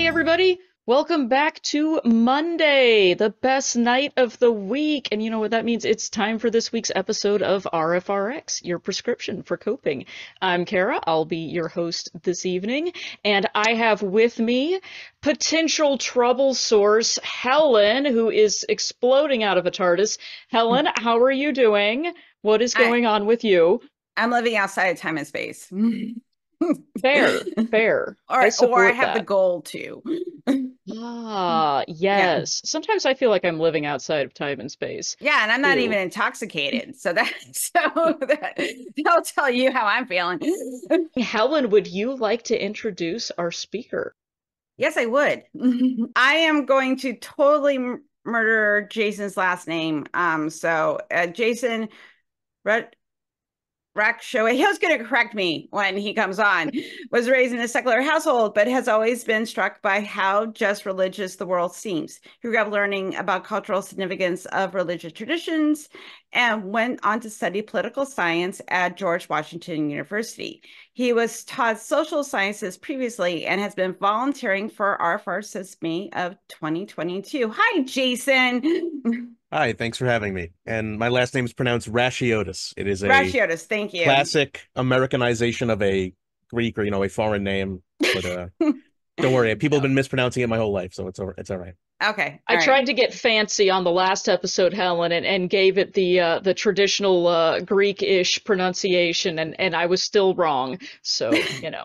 Hey everybody, welcome back to Monday, the best night of the week. And you know what that means? It's time for this week's episode of RfRx, your prescription for coping. I'm Kara, I'll be your host this evening, and I have with me potential trouble source Helen, who is exploding out of a TARDIS. Helen, how are you doing? What is I going on with you? I'm living outside of time and space. Fair, fair. I Or I support have the that. goal to. Ah, Yeah. yes. Sometimes I feel like I'm living outside of time and space Yeah, and I'm not even too. intoxicated. So that'll tell you how I'm feeling. Helen, would you like to introduce our speaker? Yes, I would. I am going to totally murder Jason's last name. Jason Racheotes, he was going to correct me when he comes on, was raised in a secular household, but has always been struck by how just religious the world seems. He grew up learning about cultural significance of religious traditions and went on to study political science at George Washington University. He was taught social sciences previously and has been volunteering for RFR since May of 2022. Hi, Jason. Hi, thanks for having me. And my last name is pronounced Racheotes. It is a Racheotes, thank you. classic Americanization of a Greek or, a foreign name. But don't worry, people have No. been mispronouncing it my whole life, so it's all right. Okay, I all right. tried to get fancy on the last episode, Helen, and gave it the traditional Greek-ish pronunciation, and I was still wrong. So, you know.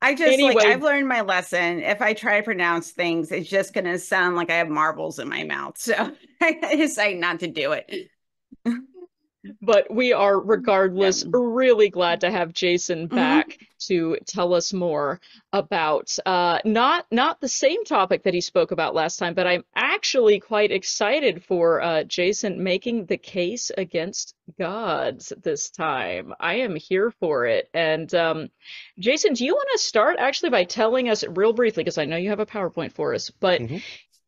I just I've Anyway, learned my lesson. If I try to pronounce things, it's just going to sound like I have marbles in my mouth. So I decide not to do it. but we are Yeah. regardless really glad to have Jason Hmm. back to tell us more about not the same topic that he spoke about last time, but I'm actually quite excited for Jason making the case against gods this time. I am here for it. And Jason, do you want to start actually by telling us real briefly, because I know you have a PowerPoint for us, but Hmm.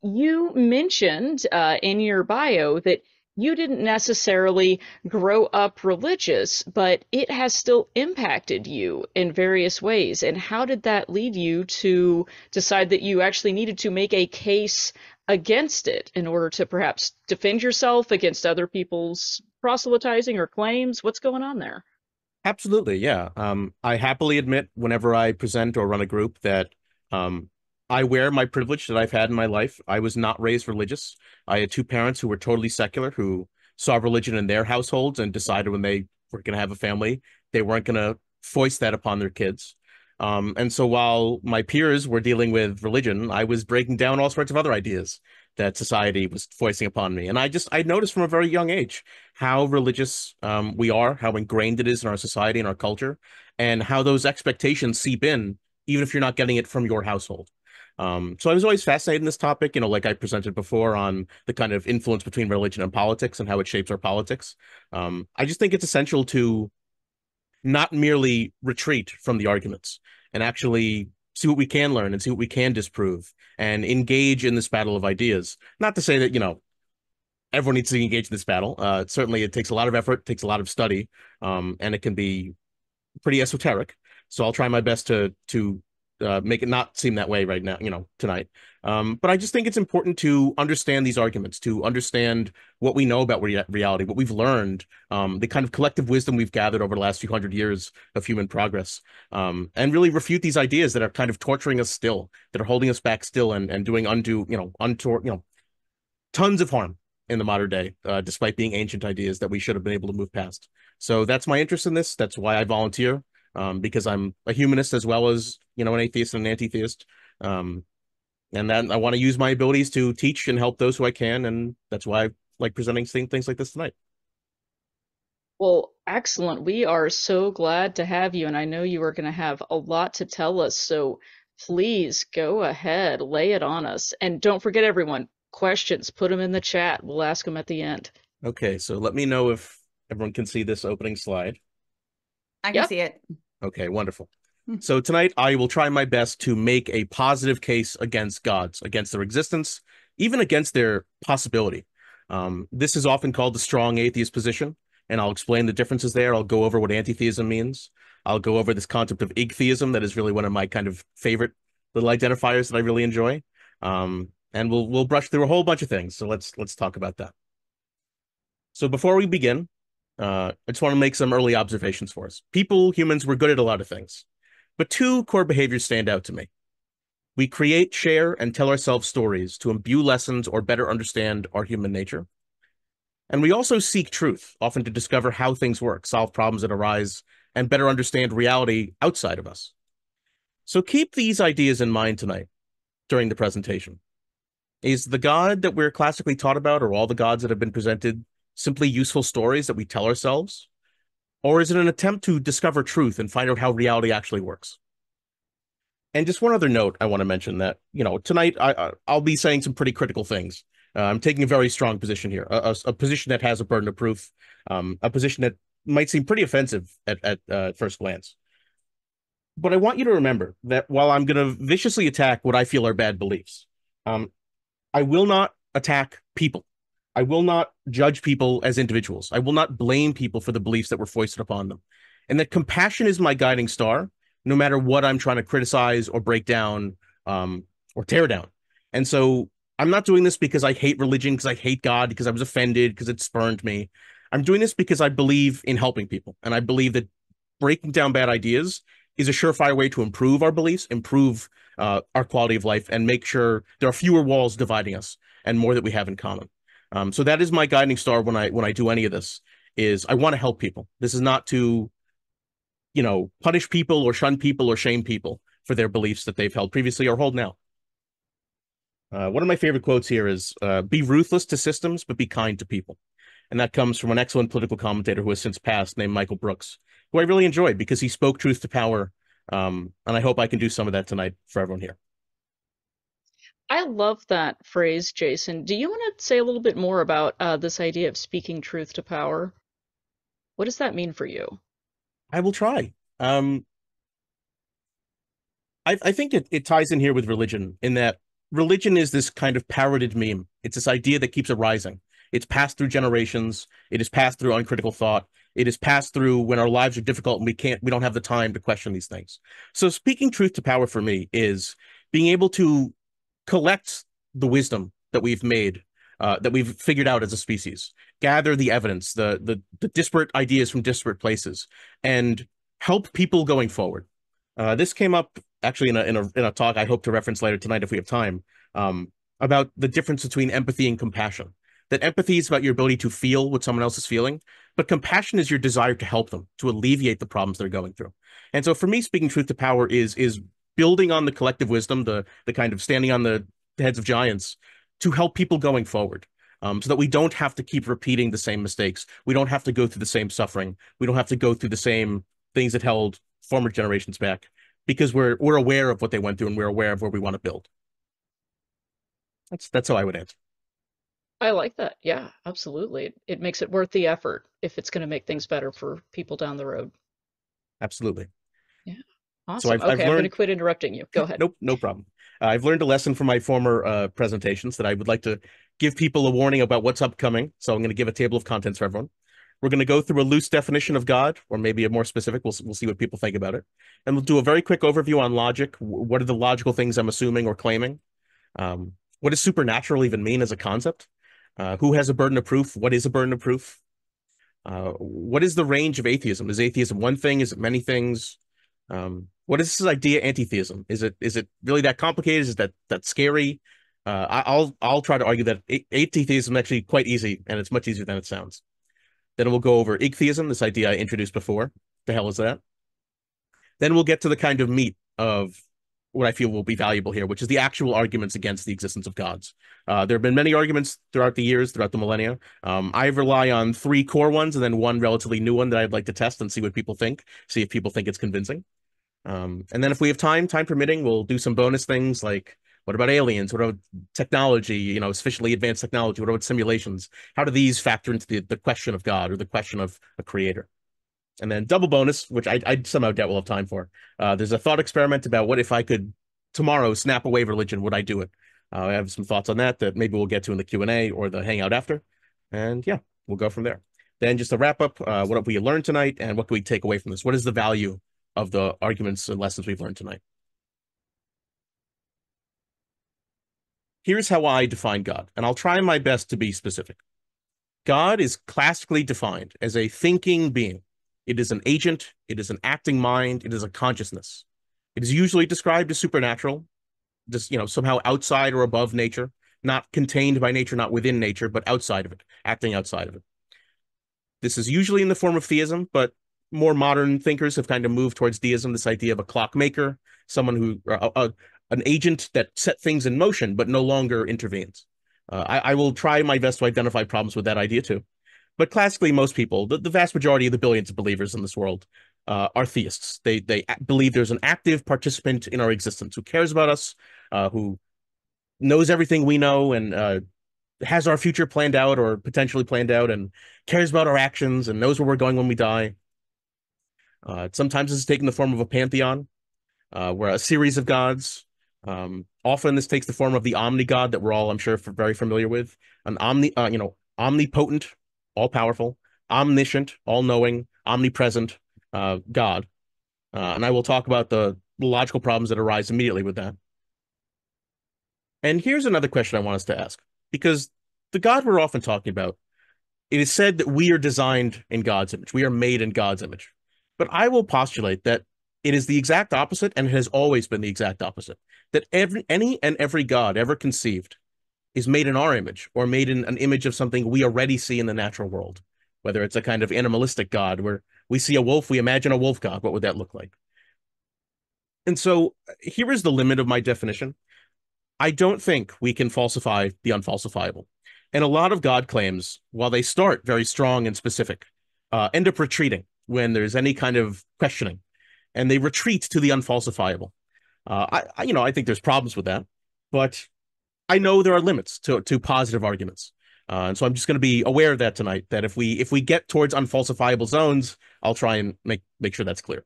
you mentioned in your bio that you didn't necessarily grow up religious, but it has still impacted you in various ways. And how did that lead you to decide that you actually needed to make a case against it in order to perhaps defend yourself against other people's proselytizing or claims? What's going on there? Absolutely, yeah. I happily admit whenever I present or run a group that um, I wear my privilege that I've had in my life. I was not raised religious. I had two parents who were totally secular, who saw religion in their households and decided when they were going to have a family, they weren't going to foist that upon their kids. And so while my peers were dealing with religion, I was breaking down all sorts of other ideas that society was foisting upon me. And I noticed from a very young age how religious we are, how ingrained it is in our society and our culture, and how those expectations seep in, even if you're not getting it from your household. So I was always fascinated in this topic, like I presented before on the kind of influence between religion and politics and how it shapes our politics. I just think it's essential to not merely retreat from the arguments and actually see what we can learn and see what we can disprove and engage in this battle of ideas. Not to say that, everyone needs to engage in this battle. Certainly, it takes a lot of effort, takes a lot of study, and it can be pretty esoteric. So I'll try my best to make it not seem that way right now, tonight. But I just think it's important to understand these arguments, to understand what we know about reality, what we've learned, the kind of collective wisdom we've gathered over the last few hundred years of human progress, and really refute these ideas that are kind of torturing us still, that are holding us back still, and doing tons of harm in the modern day, despite being ancient ideas that we should have been able to move past. So that's my interest in this. That's why I volunteer, because I'm a humanist as well as, an atheist and an anti-theist. And then I want to use my abilities to teach and help those who I can. And that's why I like presenting things like this tonight. Well, excellent. We are so glad to have you, and I know you are going to have a lot to tell us. So please go ahead, lay it on us. And don't forget, everyone, questions, put them in the chat. We'll ask them at the end. Okay, so let me know if everyone can see this opening slide. I can Yep. see it. Okay, wonderful. So tonight I will try my best to make a positive case against gods, against their existence, even against their possibility. This is often called the strong atheist position, and I'll explain the differences there. I'll go over what anti-theism means. I'll go over this concept of igtheism that is really one of my kind of favorite little identifiers that I really enjoy. And we'll brush through a whole bunch of things. So let's talk about that. So before we begin, I just want to make some early observations for us. Humans, we're good at a lot of things, but two core behaviors stand out to me. We create, share, and tell ourselves stories to imbue lessons or better understand our human nature. And we also seek truth, often to discover how things work, solve problems that arise, and better understand reality outside of us. So keep these ideas in mind tonight during the presentation. Is the God that we're classically taught about, or all the gods that have been presented, simply useful stories that we tell ourselves? Or is it an attempt to discover truth and find out how reality actually works? And just one other note I want to mention that, tonight I'll be saying some pretty critical things. I'm taking a very strong position here, a position that has a burden of proof, a position that might seem pretty offensive at first glance. But I want you to remember that while I'm going to viciously attack what I feel are bad beliefs, I will not attack people. I will not judge people as individuals. I will not blame people for the beliefs that were foisted upon them. And that compassion is my guiding star, no matter what I'm trying to criticize or break down or tear down. And so I'm not doing this because I hate religion, because I hate God, because I was offended, because it spurned me. I'm doing this because I believe in helping people. And I believe that breaking down bad ideas is a surefire way to improve our beliefs, improve our quality of life, and make sure there are fewer walls dividing us and more that we have in common. So that is my guiding star when I do any of this, is I want to help people. This is not to, punish people or shun people or shame people for their beliefs that they've held previously or hold now. One of my favorite quotes here is, be ruthless to systems, but be kind to people. And that comes from an excellent political commentator who has since passed named Michael Brooks, who I really enjoyed because he spoke truth to power. And I hope I can do some of that tonight for everyone here. I love that phrase, Jason. Do you want to say a little bit more about this idea of speaking truth to power? What does that mean for you? I will try. I think it ties in here with religion, in that religion is this kind of parroted meme. It's this idea that keeps arising. It's passed through generations. It is passed through uncritical thought. It is passed through when our lives are difficult and we don't have the time to question these things. So speaking truth to power for me is being able to collect the wisdom that we've made, that we've figured out as a species, gather the evidence, the disparate ideas from disparate places, and help people going forward. This came up actually in a talk I hope to reference later tonight if we have time, about the difference between empathy and compassion. That empathy is about your ability to feel what someone else is feeling, but compassion is your desire to help them, to alleviate the problems they're going through. And so for me, speaking truth to power is building on the collective wisdom, the kind of standing on the heads of giants to help people going forward, so that we don't have to keep repeating the same mistakes. We don't have to go through the same suffering. We don't have to go through the same things that held former generations back, because we're aware of what they went through and we're aware of where we want to build. That's how I would answer. I like that. Yeah, absolutely. It makes it worth the effort if it's going to make things better for people down the road. Absolutely. Yeah. So Awesome. Okay, I'm going to quit interrupting you. Go ahead. Nope, no problem. I've learned a lesson from my former presentations that I would like to give people a warning about what's upcoming. So I'm going to give a table of contents for everyone. We're going to go through a loose definition of God, or maybe a more specific. We'll see what people think about it. And we'll do a very quick overview on logic. What are the logical things I'm assuming or claiming? What does supernatural even mean as a concept? Who has a burden of proof? What is a burden of proof? What is the range of atheism? Is atheism one thing? Is it many things? What is this idea anti-theism? Is it really that complicated? Is it that scary? I'll try to argue that anti-theism is actually quite easy, and it's much easier than it sounds. Then we'll go over igtheism, this idea I introduced before. The hell is that? Then we'll get to the kind of meat of what I feel will be valuable here, which is the actual arguments against the existence of gods. There have been many arguments throughout the years, throughout the millennia. I rely on 3 core ones and then one relatively new one that I'd like to test and see what people think, see if people think it's convincing. And then if we have time permitting, we'll do some bonus things like, what about aliens? What about technology, sufficiently advanced technology? What about simulations? How do these factor into the question of God or the question of a creator? And then double bonus, which I somehow doubt we'll have time for. There's a thought experiment about what if I could tomorrow snap away religion, would I do it? I have some thoughts on that maybe we'll get to in the Q&A or the hangout after. And yeah, we'll go from there. Then just to wrap up, what have we learned tonight and what can we take away from this? What is the value of the arguments and lessons we've learned tonight? Here's how I define God, and I'll try my best to be specific. God is classically defined as a thinking being. It is an agent, it is an acting mind, it is a consciousness. It is usually described as supernatural, just, somehow outside or above nature, not contained by nature, not within nature, but outside of it, acting outside of it. This is usually in the form of theism, but more modern thinkers have kind of moved towards deism, this idea of a clockmaker, someone who, an agent that set things in motion, but no longer intervenes. I will try my best to identify problems with that idea too. But classically, most people, the vast majority of the billions of believers in this world, are theists. They believe there's an active participant in our existence who cares about us, who knows everything we know, and has our future planned out or potentially planned out, and cares about our actions and knows where we're going when we die. Sometimes this is taken the form of a pantheon, where a series of gods. Often this takes the form of the omni-god that we're all, I'm sure, very familiar with. An omnipotent, all-powerful, omniscient, all-knowing, omnipresent God. And I will talk about the logical problems that arise immediately with that. And here's another question I want us to ask, because the God we're often talking about, it is said that we are designed in God's image. We are made in God's image. But I will postulate that it is the exact opposite, and it has always been the exact opposite. That any and every God ever conceived is made in our image, or made in an image of something we already see in the natural world. Whether it's a kind of animalistic God where we see a wolf, we imagine a wolf God. What would that look like? And so here is the limit of my definition. I don't think we can falsify the unfalsifiable. And a lot of God claims, while they start very strong and specific, end up retreating when there's any kind of questioning, and they retreat to the unfalsifiable. I think there's problems with that, but I know there are limits to positive arguments. And so I'm just going to be aware of that tonight, that if we get towards unfalsifiable zones, I'll try and make sure that's clear.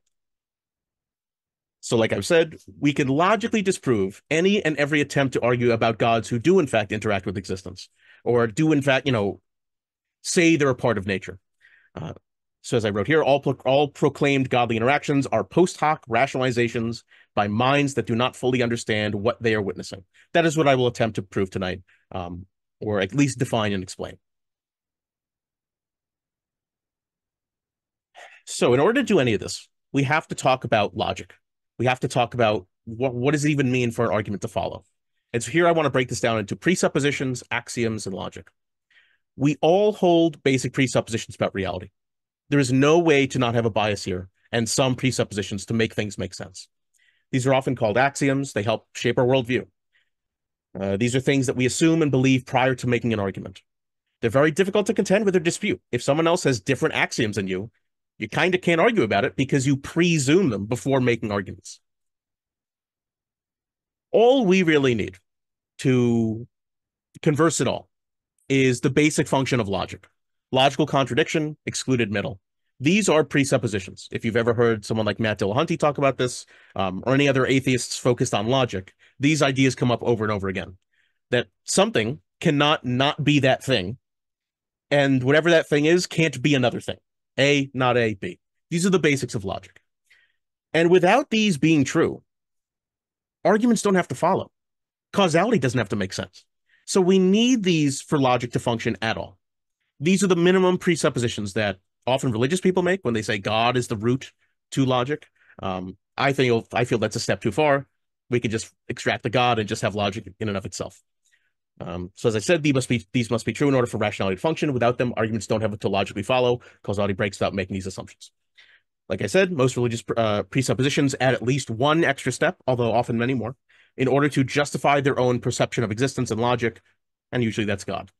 So like I've said, we can logically disprove any and every attempt to argue about gods who do in fact interact with existence, or do in fact, say they're a part of nature. So as I wrote here, all proclaimed godly interactions are post hoc rationalizations by minds that do not fully understand what they are witnessing. That is what I will attempt to prove tonight, or at least define and explain. So in order to do any of this, we have to talk about logic. We have to talk about what does it even mean for an argument to follow. And so here I want to break this down into presuppositions, axioms, and logic. We all hold basic presuppositions about reality. There is no way to not have a bias here and some presuppositions to make things make sense. These are often called axioms. They help shape our worldview. These are things that we assume and believe prior to making an argument. They're very difficult to contend with or dispute. If someone else has different axioms than you kind of can't argue about it because you presume them before making arguments. All we really need to converse at all is the basic function of logic. Logical contradiction, excluded middle. These are presuppositions. If you've ever heard someone like Matt Dillahunty talk about this, or any other atheists focused on logic, these ideas come up over and over again. That something cannot not be that thing, and whatever that thing is can't be another thing. A, not A, B. These are the basics of logic. And without these being true, arguments don't have to follow. Causality doesn't have to make sense. So we need these for logic to function at all. These are the minimum presuppositions that often religious people make when they say God is the root to logic. I feel that's a step too far. We could just extract the God and just have logic in and of itself. So as I said, these must be true in order for rationality to function. Without them, arguments don't have to logically follow. Causality breaks without making these assumptions. Like I said, most religious presuppositions add at least one extra step, although often many more, in order to justify their own perception of existence and logic, and usually that's God.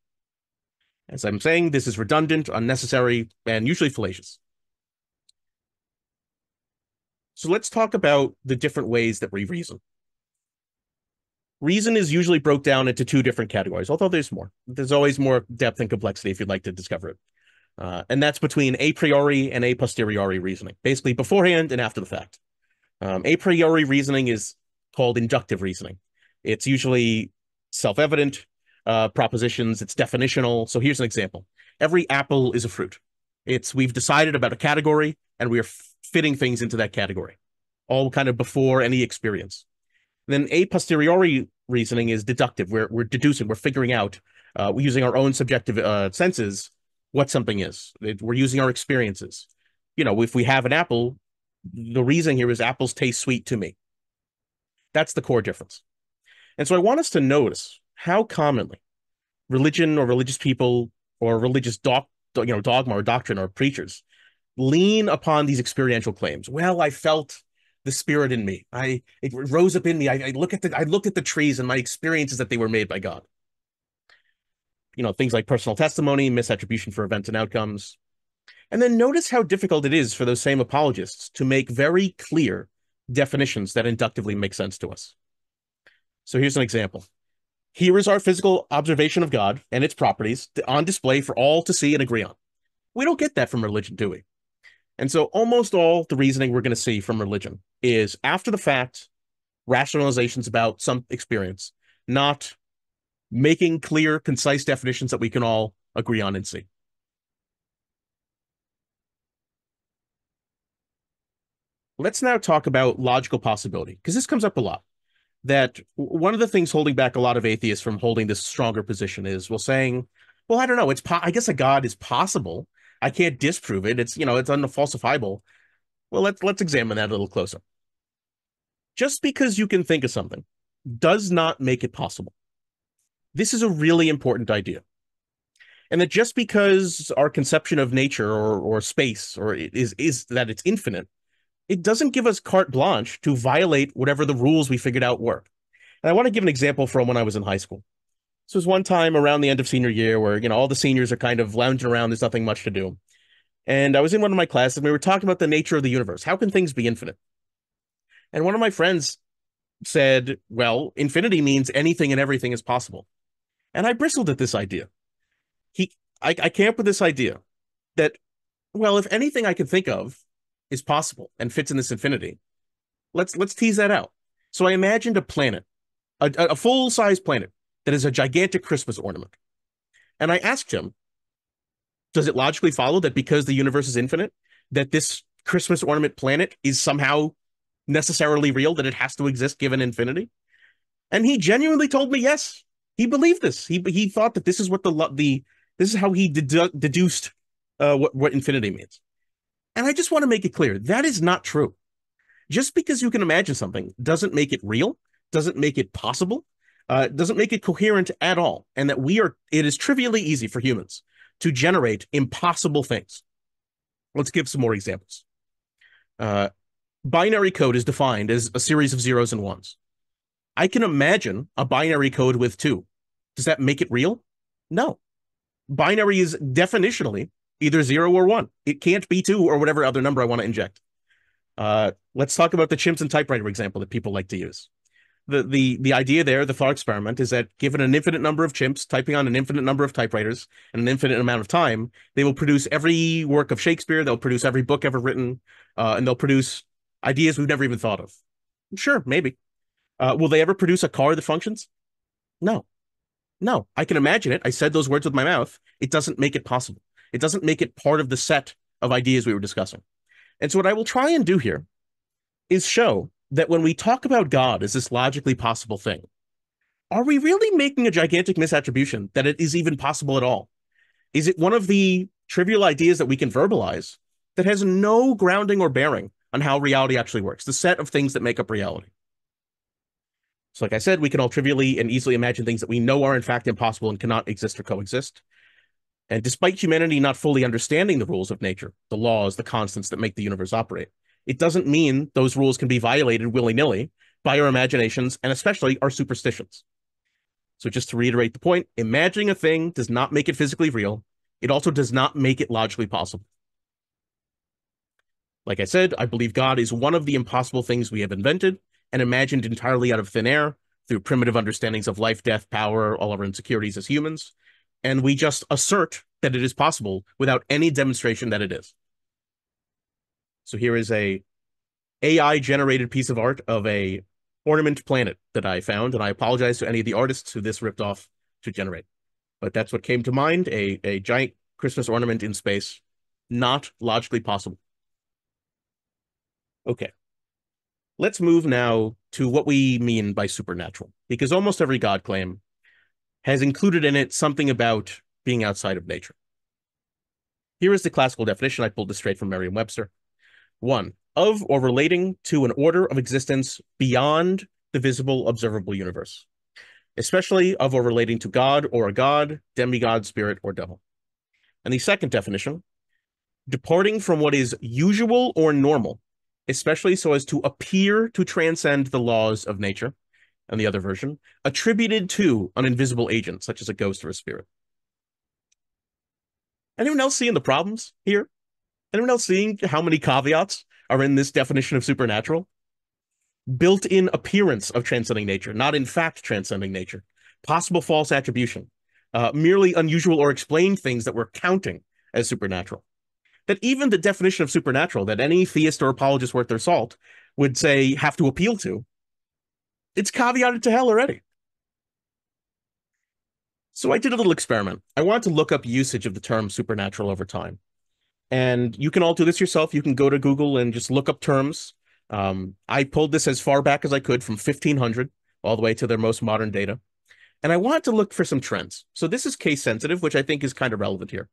As I'm saying, this is redundant, unnecessary, and usually fallacious. So let's talk about the different ways that we reason. Reason is usually broke down into two different categories, although there's more. There's always more depth and complexity if you'd like to discover it. And that's between a priori and a posteriori reasoning, basically beforehand and after the fact. A priori reasoning is called inductive reasoning. It's usually self-evident propositions. It's definitional. So here's an example. Every apple is a fruit. We've decided about a category and we are fitting things into that category, all kind of before any experience. Then a posteriori reasoning is deductive. We're deducing, we're figuring out, we're using our own subjective senses what something is. We're using our experiences. You know, if we have an apple, the reasoning here is apples taste sweet to me. That's the core difference. And so I want us to notice how commonly religion or religious people or religious dogma or doctrine or preachers lean upon these experiential claims. Well, I felt the spirit in me. It rose up in me. I looked at the trees and my experiences that they were made by God. You know, things like personal testimony, misattribution for events and outcomes. And then notice how difficult it is for those same apologists to make very clear definitions that inductively make sense to us. So here's an example. Here is our physical observation of God and its properties on display for all to see and agree on. We don't get that from religion, do we? And so almost all the reasoning we're going to see from religion is after the fact rationalizations about some experience, not making clear, concise definitions that we can all agree on and see. Let's now talk about logical possibility, because this comes up a lot. That one of the things holding back a lot of atheists from holding this stronger position is, saying, well, I don't know, I guess a God is possible. I can't disprove it. It's, it's unfalsifiable. Well, let's examine that a little closer. Just because you can think of something does not make it possible. This is a really important idea. And that just because our conception of nature or space is that it's infinite, it doesn't give us carte blanche to violate whatever the rules we figured out were. And I want to give an example from when I was in high school. This was one time around the end of senior year where, all the seniors are kind of lounging around. There's nothing much to do. And I was in one of my classes and we were talking about the nature of the universe. How can things be infinite? And one of my friends said, well, infinity means anything and everything is possible. And I bristled at this idea. I came up with this idea that, well, if anything I can think of is possible and fits in this infinity, let's tease that out. So I imagined a planet, a full-size planet that is a gigantic Christmas ornament. And I asked him, does it logically follow that because the universe is infinite, that this Christmas ornament planet is somehow necessarily real, that it has to exist given infinity? And he genuinely told me yes. He believed this. He thought that this is what this is how he deduced what infinity means. And I just want to make it clear, that is not true. Just because you can imagine something doesn't make it real, doesn't make it possible, doesn't make it coherent at all. And that it is trivially easy for humans to generate impossible things. Let's give some more examples. Binary code is defined as a series of zeros and ones. I can imagine a binary code with 2. Does that make it real? No. Binary is definitionally either 0 or 1. It can't be 2 or whatever other number I want to inject. Let's talk about the chimps and typewriter example that people like to use. The idea there, the thought experiment, is that given an infinite number of chimps typing on an infinite number of typewriters and an infinite amount of time, they will produce every work of Shakespeare, they'll produce every book ever written, and they'll produce ideas we've never even thought of. Sure, maybe. Will they ever produce a car that functions? No. No, I can imagine it. I said those words with my mouth. It doesn't make it possible. It doesn't make it part of the set of ideas we were discussing. And so what I will try and do here is show that when we talk about God as this logically possible thing, are we really making a gigantic misattribution that it is even possible at all? Is it one of the trivial ideas that we can verbalize that has no grounding or bearing on how reality actually works, the set of things that make up reality? So like I said, we can all trivially and easily imagine things that we know are in fact impossible and cannot exist or coexist. And despite humanity not fully understanding the rules of nature, the laws, the constants that make the universe operate, it doesn't mean those rules can be violated willy-nilly by our imaginations and especially our superstitions. So just to reiterate the point, imagining a thing does not make it physically real. It also does not make it logically possible. Like I said, I believe God is one of the impossible things we have invented and imagined entirely out of thin air through primitive understandings of life, death, power, all our insecurities as humans. And we just assert that it is possible without any demonstration that it is. So here is a AI-generated piece of art of a ornament planet that I found, and I apologize to any of the artists who this ripped off to generate. But that's what came to mind, a giant Christmas ornament in space, not logically possible. Okay. let's move now to what we mean by supernatural, because almost every God claim has included in it something about being outside of nature. Here is the classical definition. I pulled this straight from Merriam-Webster. 1, of or relating to an order of existence beyond the visible, observable universe, especially of or relating to God or a god, demigod, spirit, or devil. And the second definition, departing from what is usual or normal, especially so as to appear to transcend the laws of nature. And the other version, attributed to an invisible agent, such as a ghost or a spirit. Anyone else seeing the problems here? Anyone else seeing how many caveats are in this definition of supernatural? Built-in appearance of transcending nature, not in fact transcending nature. Possible false attribution. Merely unusual or explained things that we're counting as supernatural. That even the definition of supernatural that any theist or apologist worth their salt would say have to appeal to, it's caveated to hell already. So I did a little experiment. I wanted to look up usage of the term supernatural over time. And you can all do this yourself. You can go to Google and just look up terms. I pulled this as far back as I could from 1500 all the way to their most modern data. And I wanted to look for some trends. So this is case sensitive, which I think is kind of relevant here.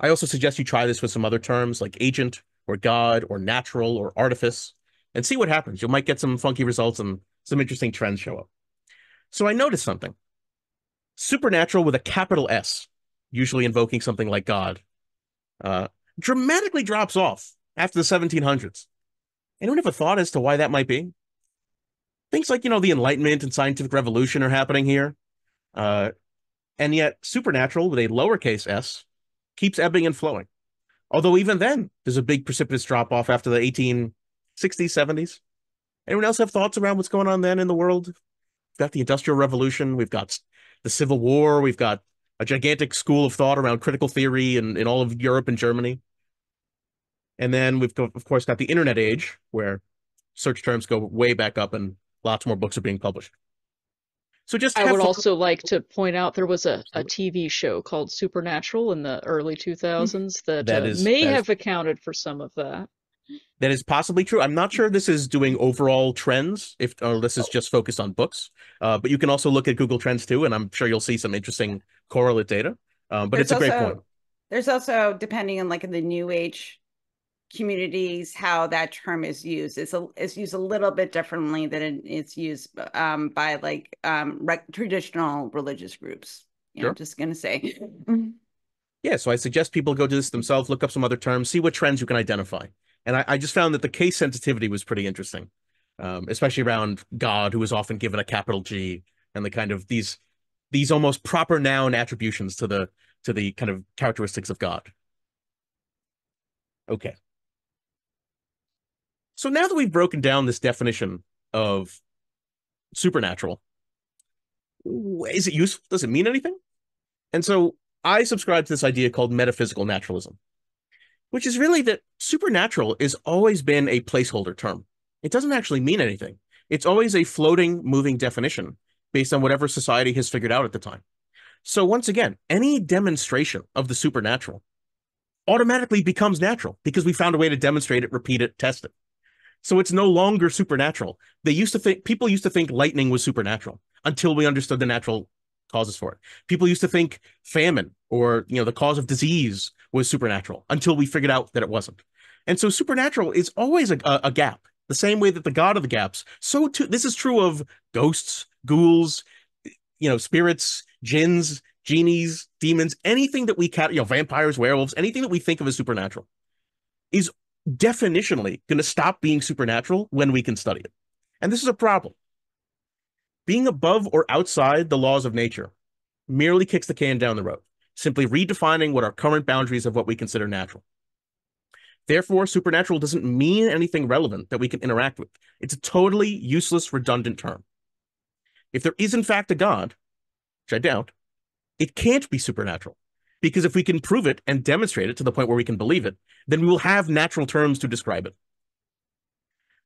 I also suggest you try this with some other terms like agent or God or natural or artifice and see what happens. You might get some funky results and some interesting trends show up. So I noticed something. Supernatural with a capital S, usually invoking something like God, dramatically drops off after the 1700s. Anyone have a thought as to why that might be? Things like, the Enlightenment and scientific revolution are happening here. And yet supernatural with a lowercase s keeps ebbing and flowing. Although even then, there's a big precipitous drop off after the 1860s, 70s. Anyone else have thoughts around what's going on then in the world? We've got the Industrial Revolution. We've got the Civil War. We've got a gigantic school of thought around critical theory in all of Europe and Germany. And then we've, of course, got the internet age, where search terms go way back up and lots more books are being published. So just I would also like to point out there was a TV show called Supernatural in the early 2000s that may have accounted for some of that. That is possibly true. I'm not sure this is doing overall trends, or this is just focused on books. But you can also look at Google Trends too, and I'm sure you'll see some interesting correlate data. But it's a great point. There's also, depending on like the New Age communities, how that term is used. It's used a little bit differently than it's used by like traditional religious groups. Sure. I'm just going to say. Yeah, so I suggest people go do this themselves, look up some other terms, see what trends you can identify. And I just found that the case sensitivity was pretty interesting, especially around God, who is often given a capital G, and the kind of these almost proper noun attributions to the kind of characteristics of God. Okay. So now that we've broken down this definition of supernatural, is it useful? Does it mean anything? And so I subscribe to this idea called metaphysical naturalism, which is really that supernatural has always been a placeholder term. It doesn't actually mean anything. It's always a floating, moving definition based on whatever society has figured out at the time. So once again, any demonstration of the supernatural automatically becomes natural because we found a way to demonstrate it, repeat it, test it. So it's no longer supernatural. People used to think lightning was supernatural until we understood the natural causes for it. People used to think famine or, the cause of disease was supernatural until we figured out that it wasn't. And so supernatural is always a gap, the same way that the God of the gaps. So too, this is true of ghosts, ghouls, spirits, jinns, genies, demons, anything that we vampires, werewolves, anything that we think of as supernatural is definitionally going to stop being supernatural when we can study it. And this is a problem. Being above or outside the laws of nature merely kicks the can down the road, simply redefining what our current boundaries of what we consider natural. Therefore, supernatural doesn't mean anything relevant that we can interact with. It's a totally useless, redundant term. If there is in fact a God, which I doubt, it can't be supernatural. Because if we can prove it and demonstrate it to the point where we can believe it, then we will have natural terms to describe it.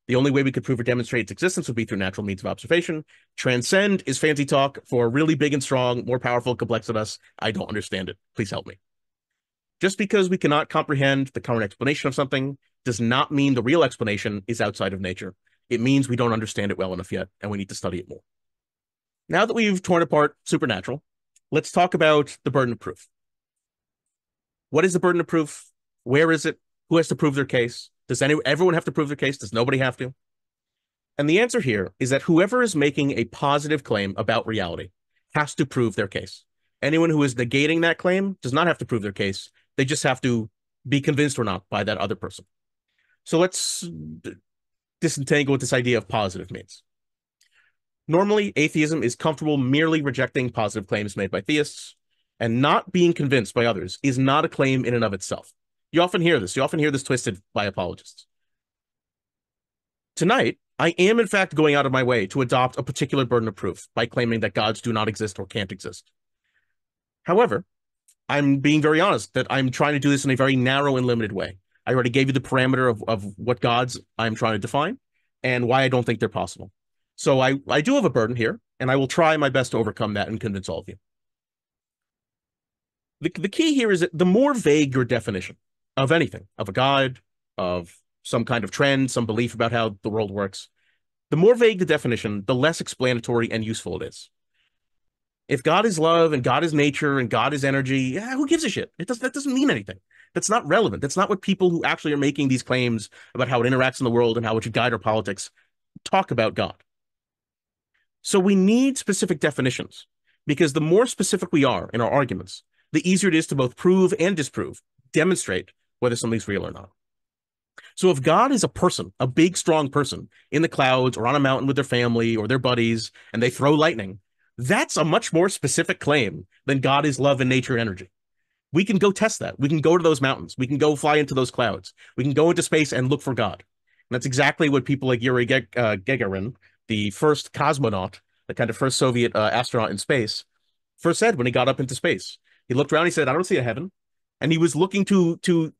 The only way we could prove or demonstrate its existence would be through natural means of observation. Transcend is fancy talk for really big and strong, more powerful, complex than us. I don't understand it. Please help me. Just because we cannot comprehend the current explanation of something does not mean the real explanation is outside of nature. It means we don't understand it well enough yet, and we need to study it more. Now that we've torn apart supernatural, let's talk about the burden of proof. What is the burden of proof? Where is it? Who has to prove their case? Does everyone have to prove their case? Does nobody have to? And the answer here is that whoever is making a positive claim about reality has to prove their case. Anyone who is negating that claim does not have to prove their case. They just have to be convinced or not by that other person. So let's disentangle what this idea of positive means. Normally, atheism is comfortable merely rejecting positive claims made by theists, and not being convinced by others is not a claim in and of itself. You often hear this. You often hear this twisted by apologists. Tonight, I am in fact going out of my way to adopt a particular burden of proof by claiming that gods do not exist or can't exist. However, I'm being very honest that I'm trying to do this in a very narrow and limited way. I already gave you the parameter of what gods I'm trying to define and why I don't think they're possible. So I do have a burden here, and I will try my best to overcome that and convince all of you. The key here is that the more vague your definition of anything, of a god, of some kind of trend, some belief about how the world works, the more vague the definition, the less explanatory and useful it is. If God is love and God is nature and God is energy, who gives a shit? That doesn't mean anything. That's not relevant. That's not what people who actually are making these claims about how it interacts in the world and how it should guide our politics talk about God. So we need specific definitions, because the more specific we are in our arguments, the easier it is to both prove and disprove, demonstrate whether something's real or not. So if God is a person, a big, strong person in the clouds or on a mountain with their family or their buddies, and they throw lightning, that's a much more specific claim than God is love and nature and energy. We can go test that. We can go to those mountains. We can go fly into those clouds. We can go into space and look for God. And that's exactly what people like Yuri Gagarin, the first cosmonaut, the kind of first Soviet astronaut in space, first said when he got up into space. He looked around, he said, I don't see a heaven. And he was looking to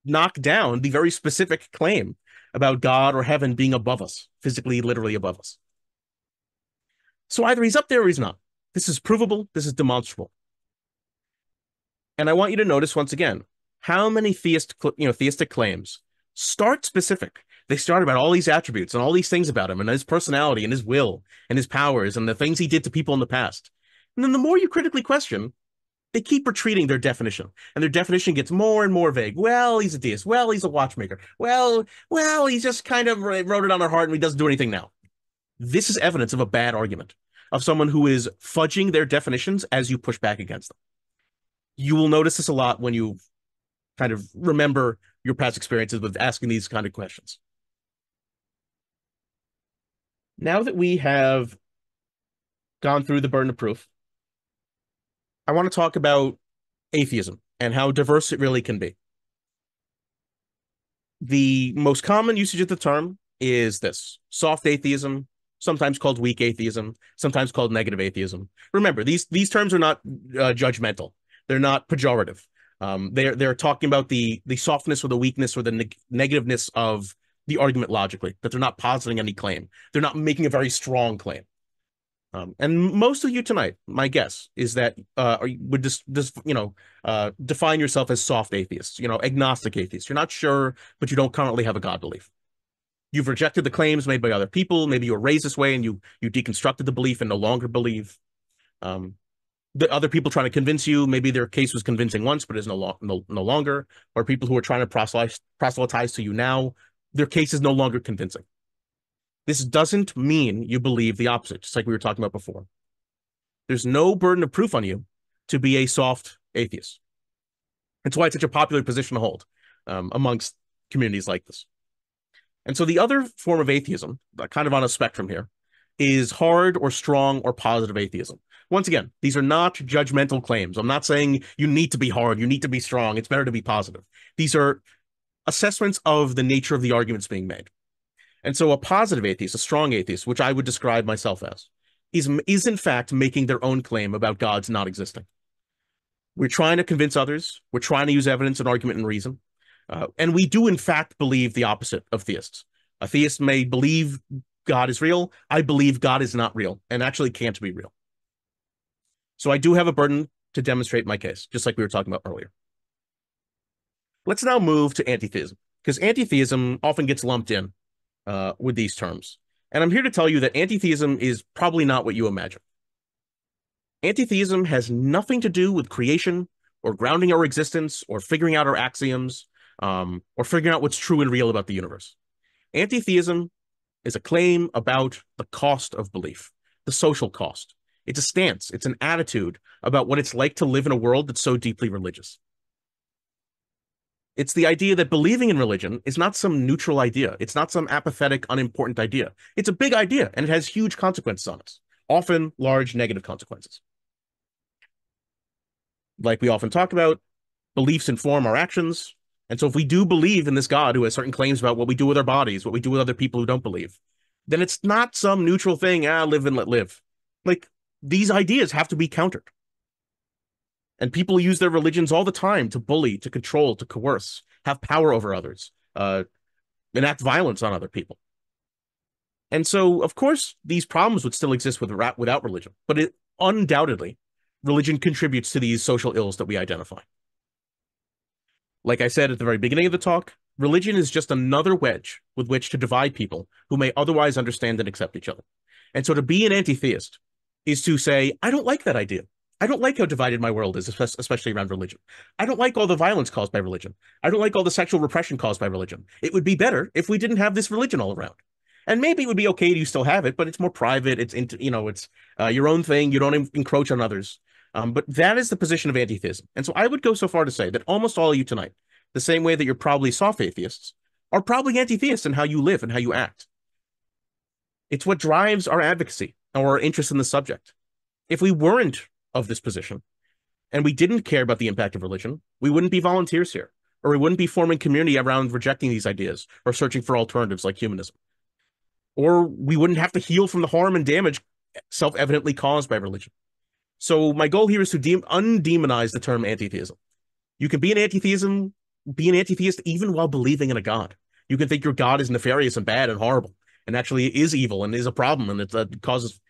knock down the very specific claim about God or heaven being above us, physically, literally above us. So either he's up there or he's not. This is provable. This is demonstrable. And I want you to notice once again, how many theistic claims start specific. They start about all these attributes and all these things about him and his personality and his will and his powers and the things he did to people in the past. And then the more you critically question, they keep retreating their definition, and their definition gets more and more vague. Well, he's a deist. Well, he's a watchmaker. Well, he just kind of wrote it on our heart and he doesn't do anything now. This is evidence of a bad argument, of someone who is fudging their definitions as you push back against them. You will notice this a lot when you kind of remember your past experiences with asking these kind of questions. Now that we have gone through the burden of proof, I want to talk about atheism and how diverse it really can be. The most common usage of the term is this: soft atheism, sometimes called weak atheism, sometimes called negative atheism. Remember, these terms are not judgmental. They're not pejorative. They're talking about the softness or the weakness or the negativeness of the argument logically, that they're not positing any claim. They're not making a very strong claim. And most of you tonight, my guess is that would define yourself as soft atheists, agnostic atheists. You're not sure, but you don't currently have a God belief. You've rejected the claims made by other people. Maybe you were raised this way and you deconstructed the belief and no longer believe. The other people trying to convince you, maybe their case was convincing once, but is no longer. Or people who are trying to proselytize to you now, their case is no longer convincing. This doesn't mean you believe the opposite, just like we were talking about before. There's no burden of proof on you to be a soft atheist. That's why it's such a popular position to hold amongst communities like this. And so the other form of atheism, kind of on a spectrum here, is hard or strong or positive atheism. Once again, these are not judgmental claims. I'm not saying you need to be hard, you need to be strong, it's better to be positive. These are assessments of the nature of the arguments being made. And so a positive atheist, a strong atheist, which I would describe myself as, is in fact making their own claim about God's not existing. We're trying to convince others. We're trying to use evidence and argument and reason. And we do in fact believe the opposite of theists. A theist may believe God is real. I believe God is not real and actually can't be real. So I do have a burden to demonstrate my case, just like we were talking about earlier. Let's now move to anti-theism, because anti-theism often gets lumped in with these terms. And I'm here to tell you that anti-theism is probably not what you imagine. Anti-theism has nothing to do with creation or grounding our existence or figuring out our axioms or figuring out what's true and real about the universe. Anti-theism is a claim about the cost of belief, the social cost. It's a stance, it's an attitude about what it's like to live in a world that's so deeply religious. It's the idea that believing in religion is not some neutral idea. It's not some apathetic, unimportant idea. It's a big idea, and it has huge consequences on us, often large negative consequences. Like we often talk about, beliefs inform our actions. And so if we do believe in this God who has certain claims about what we do with our bodies, what we do with other people who don't believe, then it's not some neutral thing, live and let live. Like, these ideas have to be countered. And people use their religions all the time to bully, to control, to coerce, have power over others, enact violence on other people. And so, of course, these problems would still exist without religion. But undoubtedly, religion contributes to these social ills that we identify. Like I said at the very beginning of the talk, religion is just another wedge with which to divide people who may otherwise understand and accept each other. And so to be an anti-theist is to say, I don't like that idea. I don't like how divided my world is, especially around religion. I don't like all the violence caused by religion. I don't like all the sexual repression caused by religion. It would be better if we didn't have this religion all around. And maybe it would be okay to still have it, but it's more private. It's your own thing. You don't encroach on others. But that is the position of anti-theism. And so I would go so far to say that almost all of you tonight, the same way that you're probably soft atheists, are probably anti-theists in how you live and how you act. It's what drives our advocacy or our interest in the subject. If we weren't of this position and we didn't care about the impact of religion, we wouldn't be volunteers here, or we wouldn't be forming community around rejecting these ideas or searching for alternatives like humanism. Or we wouldn't have to heal from the harm and damage self-evidently caused by religion. So my goal here is to undemonize the term anti-theism. You can be an anti-theist even while believing in a God. You can think your God is nefarious and bad and horrible, and actually is evil and is a problem, and it causes,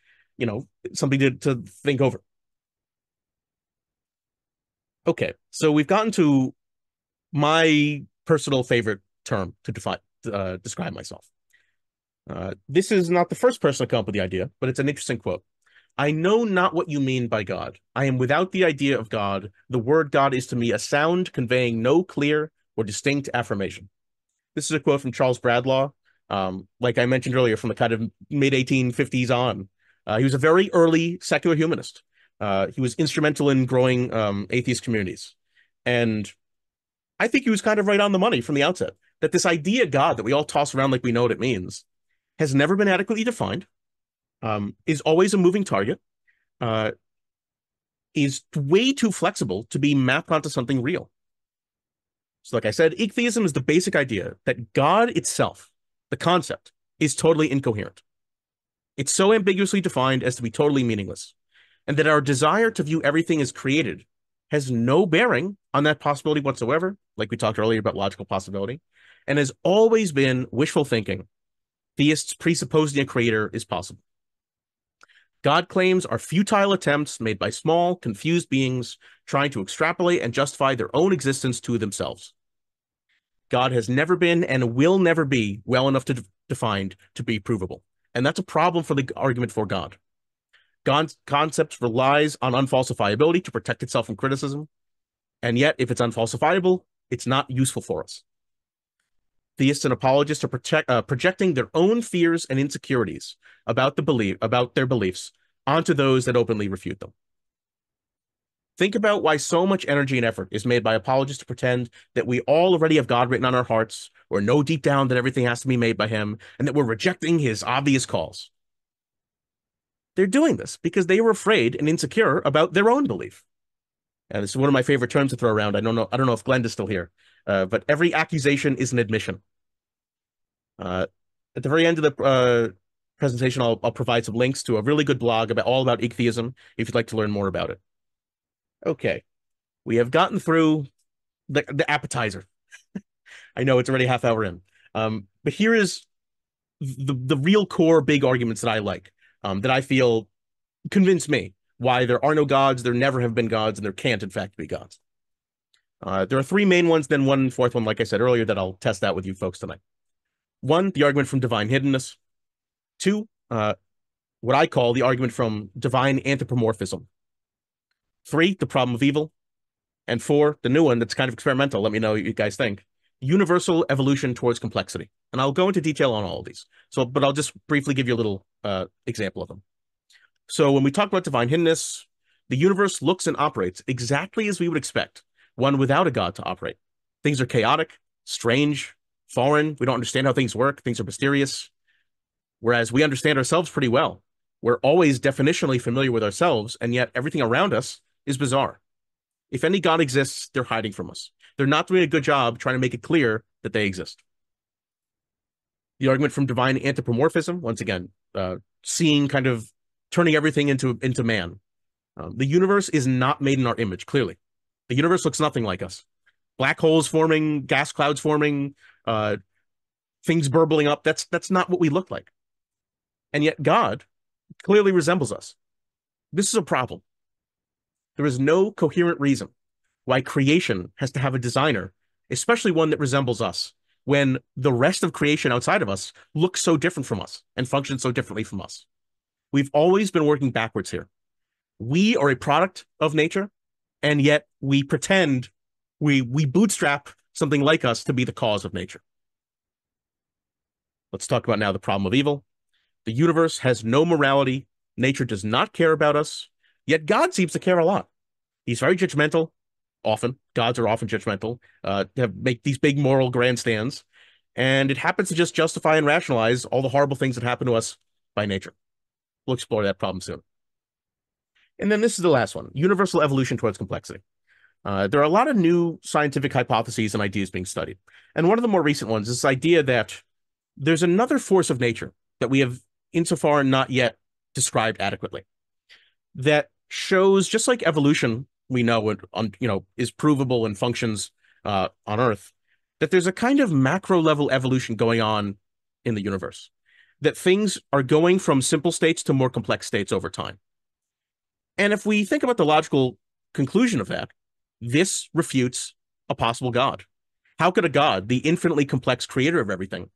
something to think over. Okay, so we've gotten to my personal favorite term to describe myself. This is not the first person to come up with the idea, but it's an interesting quote. I know not what you mean by God. I am without the idea of God. The word God is to me a sound conveying no clear or distinct affirmation. This is a quote from Charles Bradlaugh, like I mentioned earlier, from the kind of mid-1850s on. He was a very early secular humanist. He was instrumental in growing atheist communities. And I think he was kind of right on the money from the outset, that this idea of God that we all toss around like we know what it means has never been adequately defined, is always a moving target, is way too flexible to be mapped onto something real. So like I said, Igtheism is the basic idea that God itself, the concept, is totally incoherent. It's so ambiguously defined as to be totally meaningless, and that our desire to view everything as created has no bearing on that possibility whatsoever, like we talked earlier about logical possibility, and has always been wishful thinking. Theists presupposing a creator is possible. God claims are futile attempts made by small, confused beings trying to extrapolate and justify their own existence to themselves. God has never been and will never be well enough defined to be provable. And that's a problem for the argument for God. God's concept relies on unfalsifiability to protect itself from criticism. And yet, if it's unfalsifiable, it's not useful for us. Theists and apologists are projecting their own fears and insecurities about their beliefs onto those that openly refute them. Think about why so much energy and effort is made by apologists to pretend that we all already have God written on our hearts, or know deep down that everything has to be made by him, and that we're rejecting his obvious calls. They're doing this because they were afraid and insecure about their own belief. And this is one of my favorite terms to throw around. I don't know if Glenda's still here. But every accusation is an admission. At the very end of the presentation, I'll provide some links to a really good blog all about Igtheism if you'd like to learn more about it. Okay, we have gotten through the appetizer. I know it's already half hour in, but here is the real core big arguments that I like, that I feel convince me why there are no gods, there never have been gods, and there can't in fact be gods. There are three main ones, then one fourth one, like I said earlier, that I'll test out with you folks tonight. One, the argument from divine hiddenness. Two, what I call the argument from divine anthropomorphism. Three, the problem of evil. And four, the new one that's kind of experimental. Let me know what you guys think. Universal evolution towards complexity. And I'll go into detail on all of these. But I'll just briefly give you a little example of them. So when we talk about divine hiddenness, the universe looks and operates exactly as we would expect one without a God to operate. Things are chaotic, strange, foreign. We don't understand how things work. Things are mysterious. Whereas we understand ourselves pretty well. We're always definitionally familiar with ourselves, and yet everything around us is bizarre. If any God exists, they're hiding from us. They're not doing a good job trying to make it clear that they exist. The argument from divine anthropomorphism, once again, seeing kind of turning everything into man. The universe is not made in our image, clearly. The universe looks nothing like us. Black holes forming, gas clouds forming, things burbling up. That's not what we look like. And yet God clearly resembles us. This is a problem. There is no coherent reason why creation has to have a designer, especially one that resembles us, when the rest of creation outside of us looks so different from us and functions so differently from us. We've always been working backwards here. We are a product of nature, and yet we pretend we bootstrap something like us to be the cause of nature. Let's talk about now the problem of evil. The universe has no morality. Nature does not care about us, yet God seems to care a lot. He's very judgmental, often. Gods are often judgmental, make these big moral grandstands, and it happens to just justify and rationalize all the horrible things that happen to us by nature. We'll explore that problem soon. And then this is the last one, universal evolution towards complexity. There are a lot of new scientific hypotheses and ideas being studied. And one of the more recent ones is this idea that there's another force of nature that we have insofar not yet described adequately, that shows, just like evolution, we know is provable and functions on Earth, that there's a kind of macro level evolution going on in the universe, that things are going from simple states to more complex states over time. And if we think about the logical conclusion of that, this refutes a possible God. How could a God, the infinitely complex creator of everything,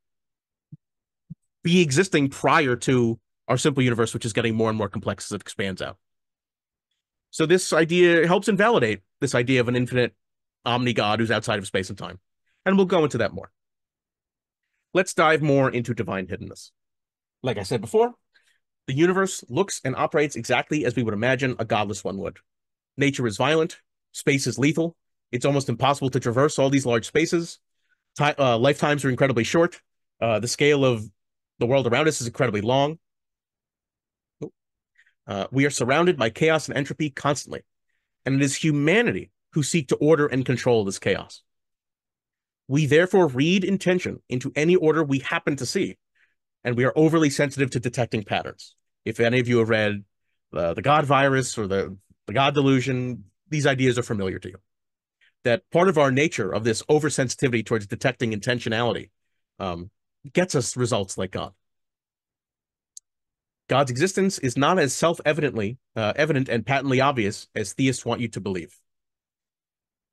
be existing prior to our simple universe, which is getting more and more complex as it expands out? So this idea helps invalidate this idea of an infinite omni-God who's outside of space and time. And we'll go into that more. Let's dive more into divine hiddenness. Like I said before, the universe looks and operates exactly as we would imagine a godless one would. Nature is violent. Space is lethal. It's almost impossible to traverse all these large spaces. Lifetimes are incredibly short. The scale of the world around us is incredibly long. We are surrounded by chaos and entropy constantly, and it is humanity who seek to order and control this chaos. We therefore read intention into any order we happen to see, and we are overly sensitive to detecting patterns. If any of you have read the God virus or the God delusion, these ideas are familiar to you. That part of our nature of this oversensitivity towards detecting intentionality gets us results like God. God's existence is not as self-evidently evident and patently obvious as theists want you to believe.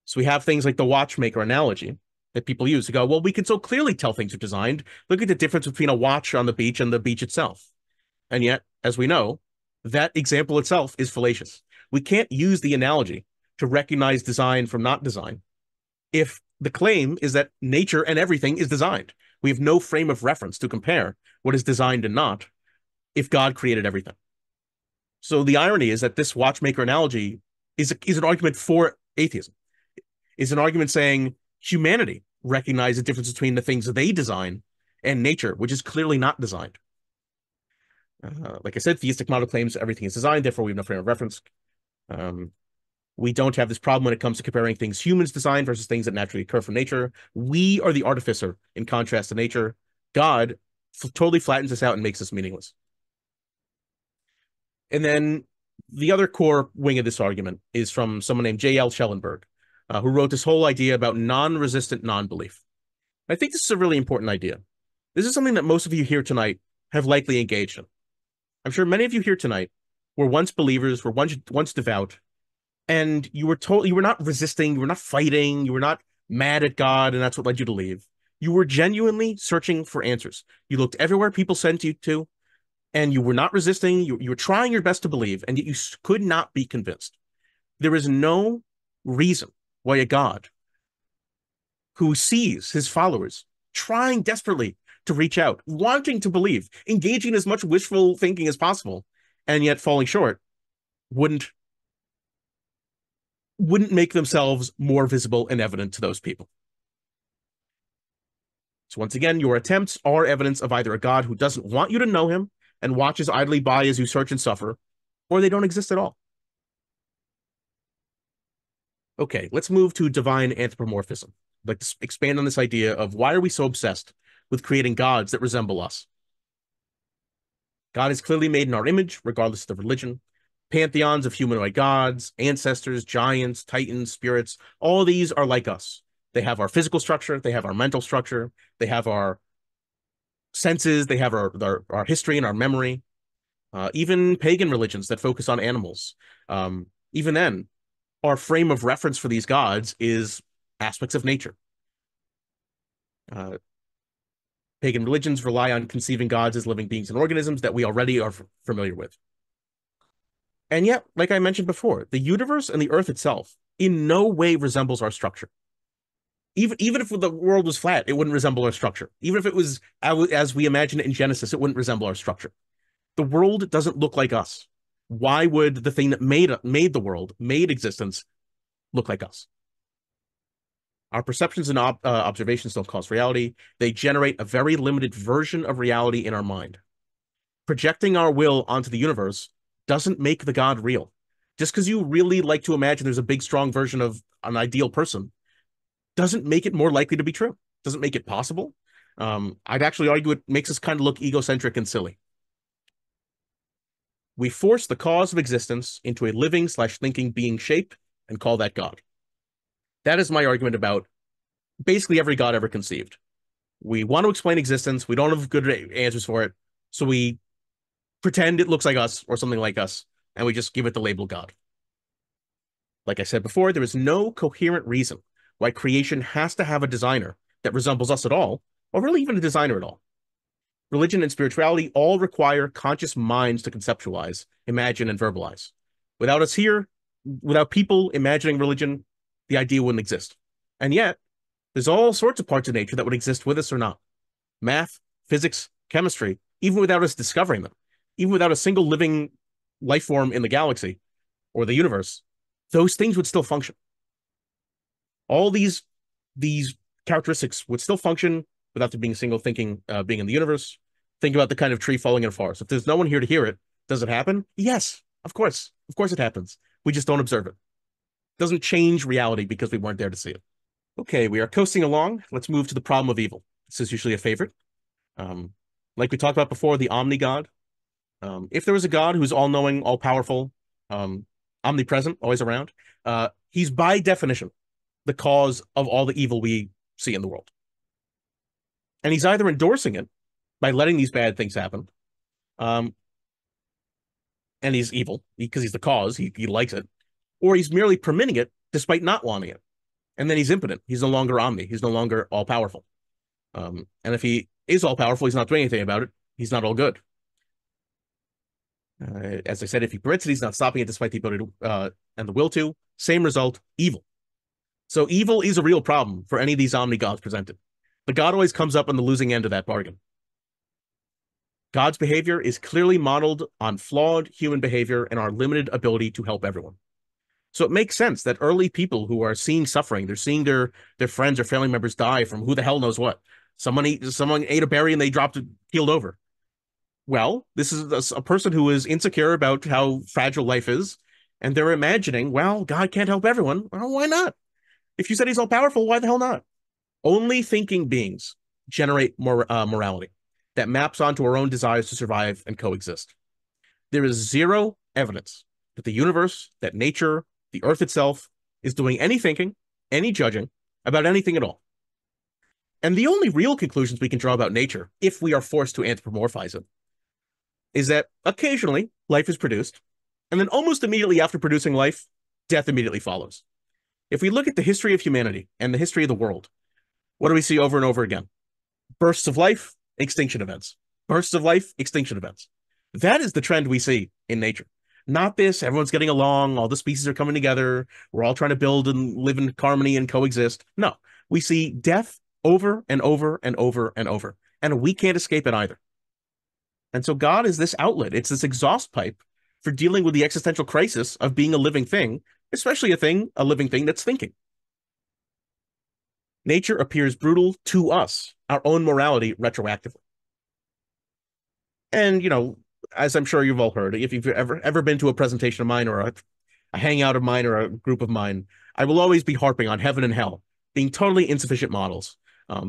So we have things like the watchmaker analogy that people use to go, well, we can so clearly tell things are designed. Look at the difference between a watch on the beach and the beach itself. And yet, as we know, that example itself is fallacious. We can't use the analogy to recognize design from not design if the claim is that nature and everything is designed. We have no frame of reference to compare what is designed and not if God created everything. So the irony is that this watchmaker analogy is an argument for atheism. It's an argument saying humanity recognizes the difference between the things that they design and nature, which is clearly not designed. Like I said, theistic model claims everything is designed, therefore we have no frame of reference. We don't have this problem when it comes to comparing things humans design versus things that naturally occur from nature. We are the artificer in contrast to nature. God totally flattens us out and makes us meaningless. And then the other core wing of this argument is from someone named J.L. Schellenberg, who wrote this whole idea about non-resistant non-belief. I think this is a really important idea. This is something that most of you here tonight have likely engaged in. I'm sure many of you here tonight were once believers, were once devout, and you were not resisting, you were not fighting, you were not mad at God, and that's what led you to leave. You were genuinely searching for answers. You looked everywhere people sent you to, and you were not resisting. You were trying your best to believe, and yet you could not be convinced. There is no reason why a God who sees his followers trying desperately to reach out, wanting to believe, engaging in as much wishful thinking as possible, and yet falling short, wouldn't make themselves more visible and evident to those people. So once again, your attempts are evidence of either a God who doesn't want you to know him and watches idly by as you search and suffer, or they don't exist at all. Okay, let's move to divine anthropomorphism. I'd like to expand on this idea of why are we so obsessed with creating gods that resemble us? God is clearly made in our image, regardless of the religion. Pantheons of humanoid gods, ancestors, giants, titans, spirits, all of these are like us. They have our physical structure, they have our mental structure, they have our senses, they have our history and our memory. Even pagan religions that focus on animals. Even then, our frame of reference for these gods is aspects of nature. Pagan religions rely on conceiving gods as living beings and organisms that we already are familiar with. And yet, like I mentioned before, the universe and the earth itself in no way resembles our structure. Even if the world was flat, it wouldn't resemble our structure. Even if it was as we imagine it in Genesis, it wouldn't resemble our structure. The world doesn't look like us. Why would the thing that made the world, made existence, look like us? Our perceptions and observations don't cause reality. They generate a very limited version of reality in our mind. Projecting our will onto the universe doesn't make the God real. Just because you really like to imagine there's a big, strong version of an ideal person doesn't make it more likely to be true. Doesn't make it possible. I'd actually argue it makes us kind of look egocentric and silly. We force the cause of existence into a living/thinking being shape and call that God. That is my argument about basically every God ever conceived. We want to explain existence. We don't have good answers for it. So we pretend it looks like us or something like us, and we just give it the label God. Like I said before, there is no coherent reason why creation has to have a designer that resembles us at all, or really even a designer at all. Religion and spirituality all require conscious minds to conceptualize, imagine, and verbalize. Without us here, without people imagining religion, the idea wouldn't exist. And yet, there's all sorts of parts of nature that would exist with us or not. Math, physics, chemistry, even without us discovering them, even without a single living life form in the galaxy or the universe, those things would still function. All these characteristics would still function without there being a single thinking being in the universe. Think about the kind of tree falling in a forest. If there's no one here to hear it, does it happen? Yes, of course. Of course it happens. We just don't observe it. It doesn't change reality because we weren't there to see it. Okay, we are coasting along. Let's move to the problem of evil. This is usually a favorite. Like we talked about before, the omni-god. If there was a God who's all-knowing, all-powerful, omnipresent, always around, he's by definition the cause of all the evil we see in the world. And he's either endorsing it by letting these bad things happen, and he's evil because he's the cause, he likes it, or he's merely permitting it despite not wanting it. And then he's impotent. He's no longer omni. He's no longer all-powerful. And if he is all-powerful, he's not doing anything about it. He's not all good. As I said, if he permits it, he's not stopping it despite the ability to, and the will to. Same result, evil. So evil is a real problem for any of these omni-gods presented. The God always comes up on the losing end of that bargain. God's behavior is clearly modeled on flawed human behavior and our limited ability to help everyone. So it makes sense that early people who are seeing suffering, they're seeing their friends or family members die from who the hell knows what. Someone ate a berry and they dropped it, keeled over. Well, this is a person who is insecure about how fragile life is, and they're imagining, well, God can't help everyone. Well, why not? If you said he's all powerful, why the hell not? Only thinking beings generate morality that maps onto our own desires to survive and coexist. There is zero evidence that the universe, that nature, the earth itself is doing any thinking, any judging about anything at all. And the only real conclusions we can draw about nature, if we are forced to anthropomorphize it, is that occasionally life is produced, and then almost immediately after producing life, death immediately follows. If we look at the history of humanity and the history of the world, what do we see over and over again? Bursts of life, extinction events. Bursts of life, extinction events. That is the trend we see in nature. Not this, everyone's getting along, all the species are coming together, we're all trying to build and live in harmony and coexist. No, we see death over and over and over and over, and we can't escape it either. And so God is this outlet. It's this exhaust pipe for dealing with the existential crisis of being a living thing, especially a living thing that's thinking. Nature appears brutal to us, our own morality retroactively. And, as I'm sure you've all heard, if you've ever been to a presentation of mine or a hangout of mine or a group of mine, I will always be harping on heaven and hell being totally insufficient models.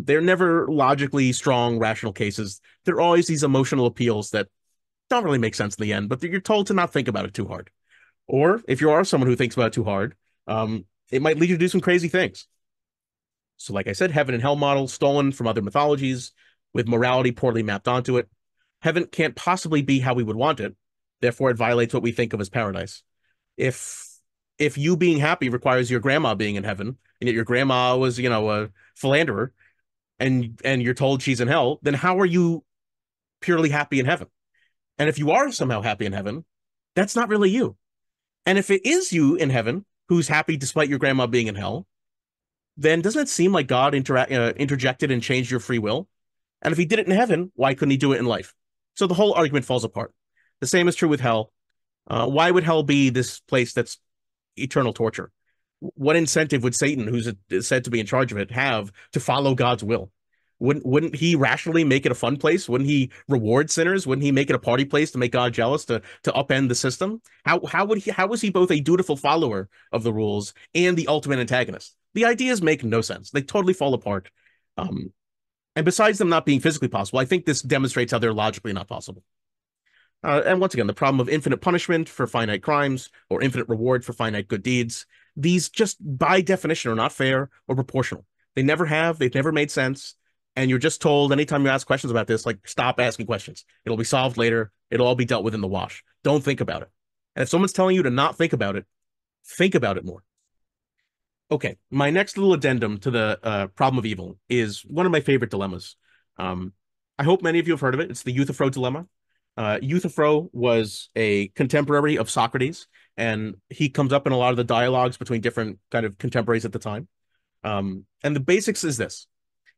They're never logically strong, rational cases. They're always these emotional appeals that don't really make sense in the end, but you're told to not think about it too hard. Or if you are someone who thinks about it too hard, it might lead you to do some crazy things. So like I said, heaven and hell model stolen from other mythologies with morality poorly mapped onto it. Heaven can't possibly be how we would want it. Therefore, it violates what we think of as paradise. If you being happy requires your grandma being in heaven, and yet your grandma was, a philanderer, and you're told she's in hell, then how are you purely happy in heaven? And if you are somehow happy in heaven, that's not really you. And if it is you in heaven who's happy despite your grandma being in hell, then doesn't it seem like God interjected and changed your free will? And if he did it in heaven, why couldn't he do it in life? So the whole argument falls apart. The same is true with hell. Why would hell be this place that's eternal torture? What incentive would Satan, who's said to be in charge of it, have to follow God's will? Wouldn't he rationally make it a fun place? Wouldn't he reward sinners? Wouldn't he make it a party place to make God jealous, to upend the system? How was he both a dutiful follower of the rules and the ultimate antagonist? The ideas make no sense. They totally fall apart. And besides them not being physically possible, I think this demonstrates how they're logically not possible. And once again, the problem of infinite punishment for finite crimes or infinite reward for finite good deeds, these just by definition are not fair or proportional. They never have. They've never made sense. And you're just told anytime you ask questions about this, like, stop asking questions. It'll be solved later. It'll all be dealt with in the wash. Don't think about it. And if someone's telling you to not think about it more. Okay, my next little addendum to the problem of evil is one of my favorite dilemmas. I hope many of you have heard of it. It's the Euthyphro dilemma. Euthyphro was a contemporary of Socrates, and he comes up in a lot of the dialogues between different kind of contemporaries at the time. And the basics is this.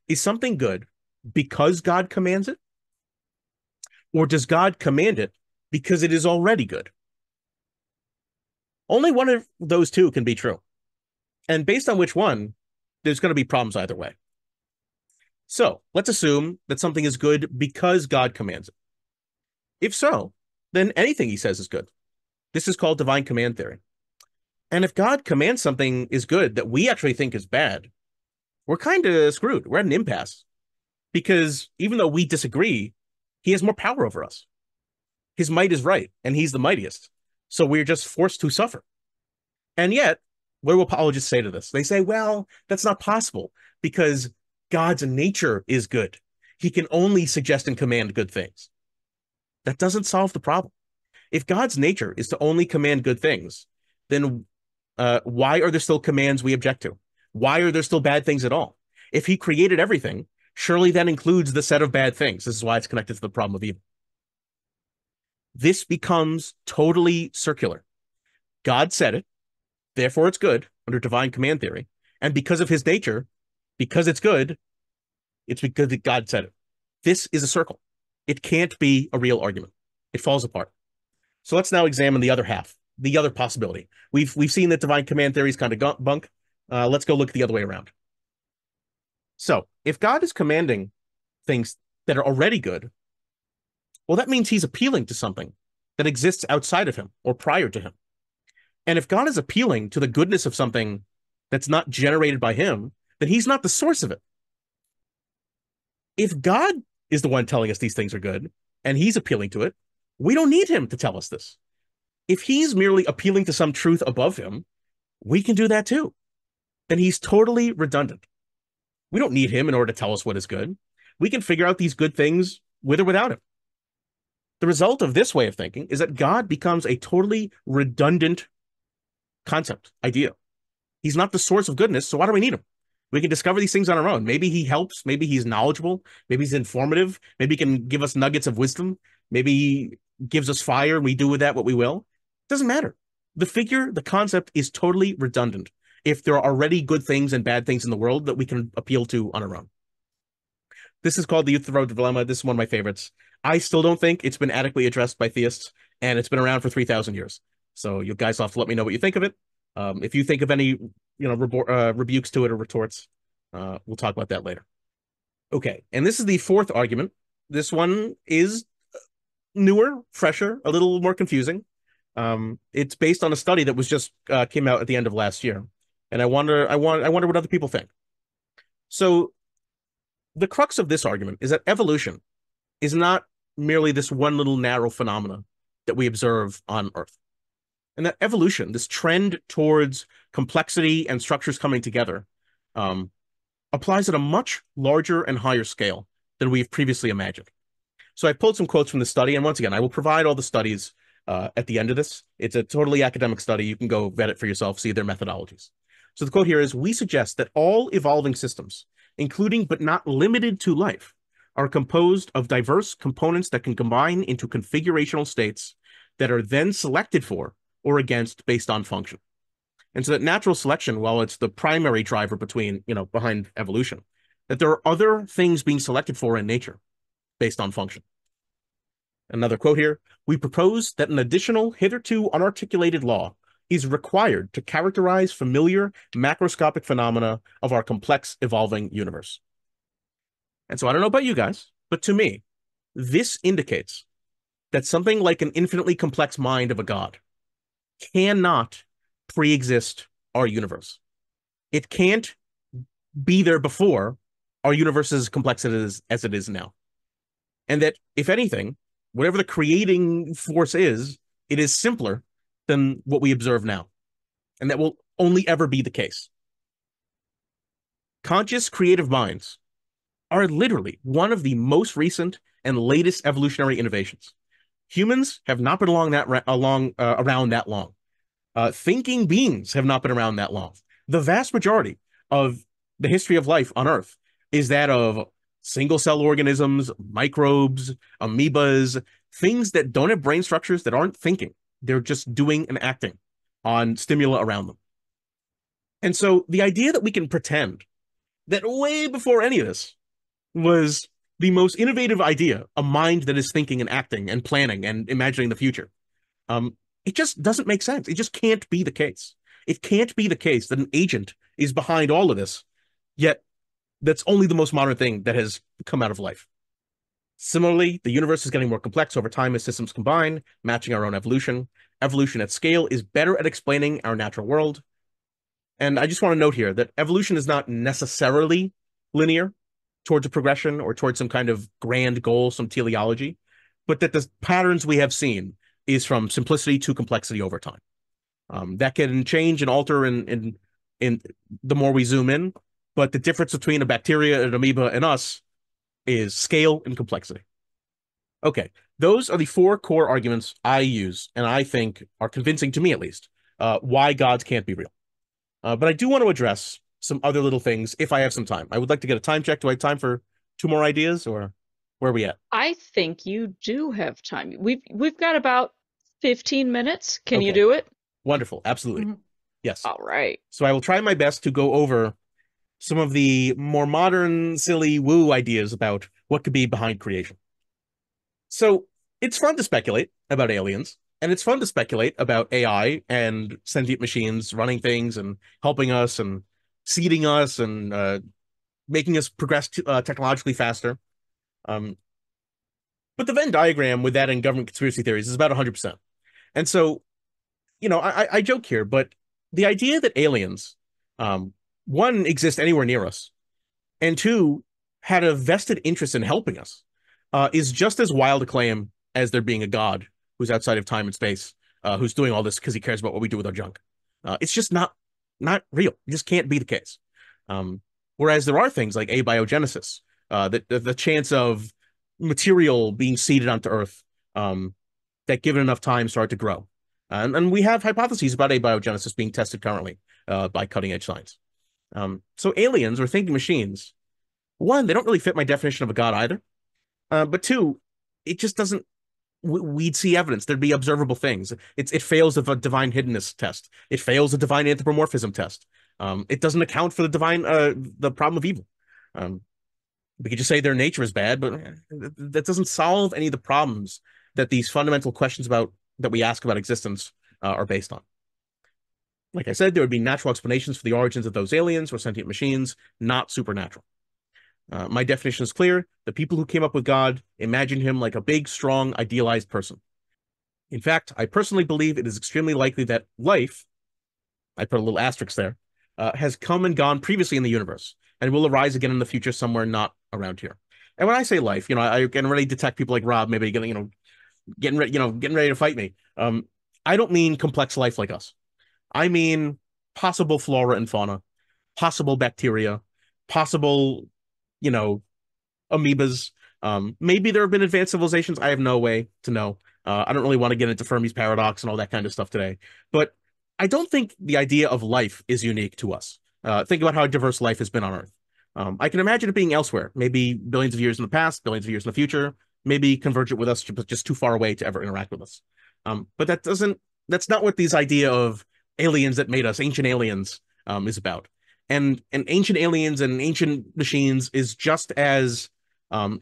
Is something good because God commands it? Or does God command it because it is already good? Only one of those two can be true. And based on which one, there's going to be problems either way. So let's assume that something is good because God commands it. If so, then anything he says is good. This is called divine command theory. And if God commands something is good that we actually think is bad, we're kind of screwed. We're at an impasse. Because even though we disagree, he has more power over us. His might is right, and he's the mightiest. So we're just forced to suffer. And yet, what do apologists say to this? They say, well, that's not possible because God's nature is good. He can only suggest and command good things. That doesn't solve the problem. If God's nature is to only command good things, then why are there still commands we object to? Why are there still bad things at all? If he created everything, surely that includes the set of bad things. This is why it's connected to the problem of evil. This becomes totally circular. God said it, therefore it's good under divine command theory. And because of his nature, because it's good, it's because God said it. This is a circle. It can't be a real argument. It falls apart. So let's now examine the other half, the other possibility. We've seen that divine command theory is kind of bunk. Let's go look the other way around. So if God is commanding things that are already good, well, that means he's appealing to something that exists outside of him or prior to him. And if God is appealing to the goodness of something that's not generated by him, then he's not the source of it. If God is the one telling us these things are good and he's appealing to it, we don't need him to tell us this. If he's merely appealing to some truth above him, we can do that too. Then he's totally redundant. We don't need him in order to tell us what is good. We can figure out these good things with or without him. The result of this way of thinking is that God becomes a totally redundant concept, idea. He's not the source of goodness, so why do we need him? We can discover these things on our own. Maybe he helps. Maybe he's knowledgeable. Maybe he's informative. Maybe he can give us nuggets of wisdom. Maybe he gives us fire and we do with that what we will. Doesn't matter. The concept is totally redundant if there are already good things and bad things in the world that we can appeal to on our own. This is called the Youth Road Dilemma. This is one of my favorites. I still don't think it's been adequately addressed by theists, and it's been around for 3,000 years. So you guys will have to let me know what you think of it. If you think of any, rebukes to it or retorts, we'll talk about that later. Okay, and this is the fourth argument. This one is newer, fresher, a little more confusing. It's based on a study that was just came out at the end of last year, and I wonder what other people think. So the crux of this argument is that evolution is not merely this one little narrow phenomena that we observe on Earth. And that evolution, this trend towards complexity and structures coming together, applies at a much larger and higher scale than we've previously imagined. So I pulled some quotes from the study, and once again, I will provide all the studies at the end of this. It's a totally academic study. You can go vet it for yourself, see their methodologies. So the quote here is, "We suggest that all evolving systems, including but not limited to life, are composed of diverse components that can combine into configurational states that are then selected for or against based on function." And so that natural selection, while it's the primary driver behind evolution, that there are other things being selected for in nature based on function. Another quote here, "We propose that an additional, hitherto unarticulated law is required to characterize familiar macroscopic phenomena of our complex evolving universe." And so I don't know about you guys, but to me, this indicates that something like an infinitely complex mind of a god cannot pre-exist our universe. It can't be there before our universe is as complex as it is now. And that, if anything, whatever the creating force is, it is simpler than what we observe now. And that will only ever be the case. Conscious creative minds are literally one of the most recent and latest evolutionary innovations. Humans have not been around that long. Thinking beings have not been around that long. The vast majority of the history of life on Earth is that of single-cell organisms, microbes, amoebas, things that don't have brain structures, that aren't thinking. They're just doing and acting on stimuli around them. And so the idea that we can pretend that way before any of this was the most innovative idea, a mind that is thinking and acting and planning and imagining the future, it just doesn't make sense. It just can't be the case. It can't be the case that an agent is behind all of this, yet that's only the most modern thing that has come out of life. Similarly, the universe is getting more complex over time as systems combine, matching our own evolution. Evolution at scale is better at explaining our natural world. And I just want to note here that evolution is not necessarily linear towards a progression or towards some kind of grand goal, some teleology, but that the patterns we have seen is from simplicity to complexity over time. That can change and alter in the more we zoom in, but the difference between a bacteria, an amoeba, and us is scale and complexity. Okay, those are the four core arguments I use, and I think are convincing to me at least, why gods can't be real. But I do want to address some other little things if I have some time. I would like to get a time check. Do I have time for 2 more ideas, or where are we at? I think you do have time. We've got about 15 minutes. Can you Okay. do it? Wonderful. Absolutely. Mhm. Yes. All right. So I will try my best to go over some of the more modern, silly woo ideas about what could be behind creation. So it's fun to speculate about aliens, and it's fun to speculate about AI and sentient machines running things and helping us and seeding us and making us progress technologically faster. But the Venn diagram with that and government conspiracy theories is about 100%. And so, I joke here, but the idea that aliens, one, exist anywhere near us, and two, had a vested interest in helping us, is just as wild a claim as there being a god who's outside of time and space, who's doing all this because he cares about what we do with our junk. It's just not real. It just can't be the case. Whereas there are things like abiogenesis, the chance of material being seeded onto Earth, that given enough time start to grow. And we have hypotheses about abiogenesis being tested currently by cutting edge science. So aliens or thinking machines, one, they don't really fit my definition of a god either. But two, it just doesn't. We'd see evidence. There'd be observable things. It fails of a divine hiddenness test. It fails a divine anthropomorphism test. It doesn't account for the problem of evil. We could just say their nature is bad, but that doesn't solve any of the problems that these fundamental questions that we ask about existence are based on. Like I said, there would be natural explanations for the origins of those aliens or sentient machines, not supernatural. My definition is clear. The people who came up with God imagined him like a big, strong, idealized person. In fact, I personally believe it is extremely likely that life, I put a little asterisk there, has come and gone previously in the universe and will arise again in the future somewhere not around here. And when I say life, I can really detect people like Rob maybe getting ready to fight me. I don't mean complex life like us. I mean possible flora and fauna, possible bacteria, possible, amoebas. Maybe there have been advanced civilizations. I have no way to know. I don't really want to get into Fermi's paradox and all that kind of stuff today. But I don't think the idea of life is unique to us. Think about how diverse life has been on Earth. I can imagine it being elsewhere, maybe billions of years in the past, billions of years in the future, maybe convergent with us, just too far away to ever interact with us. But that's not what this idea of aliens that made us, ancient aliens, is about. And ancient aliens and ancient machines is just as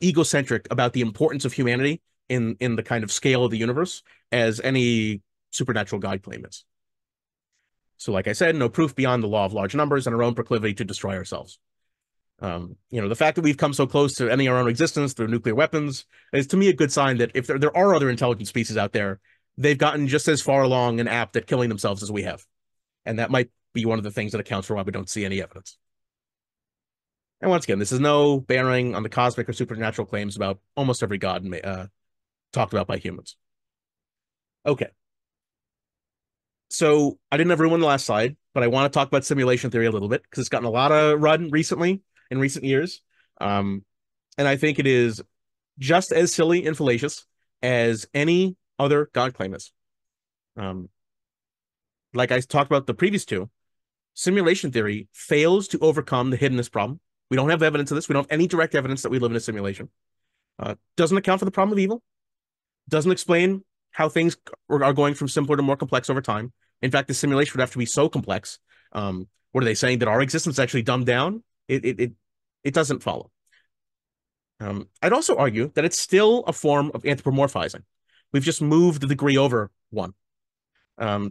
egocentric about the importance of humanity in the kind of scale of the universe as any supernatural God claim is. So like I said, no proof beyond the law of large numbers and our own proclivity to destroy ourselves. The fact that we've come so close to ending our own existence through nuclear weapons is to me a good sign that if there are other intelligent species out there, they've gotten just as far along and apt at killing themselves as we have. And that might be one of the things that accounts for why we don't see any evidence. And once again, this is no bearing on the cosmic or supernatural claims about almost every god talked about by humans. Okay. So I didn't have room on the last slide, but I want to talk about simulation theory a little bit because it's gotten a lot of run recently in recent years. And I think it is just as silly and fallacious as any other God claim is. Like I talked about the previous two, simulation theory fails to overcome the hiddenness problem. We don't have evidence of this. We don't have any direct evidence that we live in a simulation. Doesn't account for the problem of evil. Doesn't explain how things are going from simpler to more complex over time. In fact, the simulation would have to be so complex. What are they saying? That our existence is actually dumbed down? It doesn't follow. I'd also argue that it's still a form of anthropomorphizing. We've just moved the degree over one.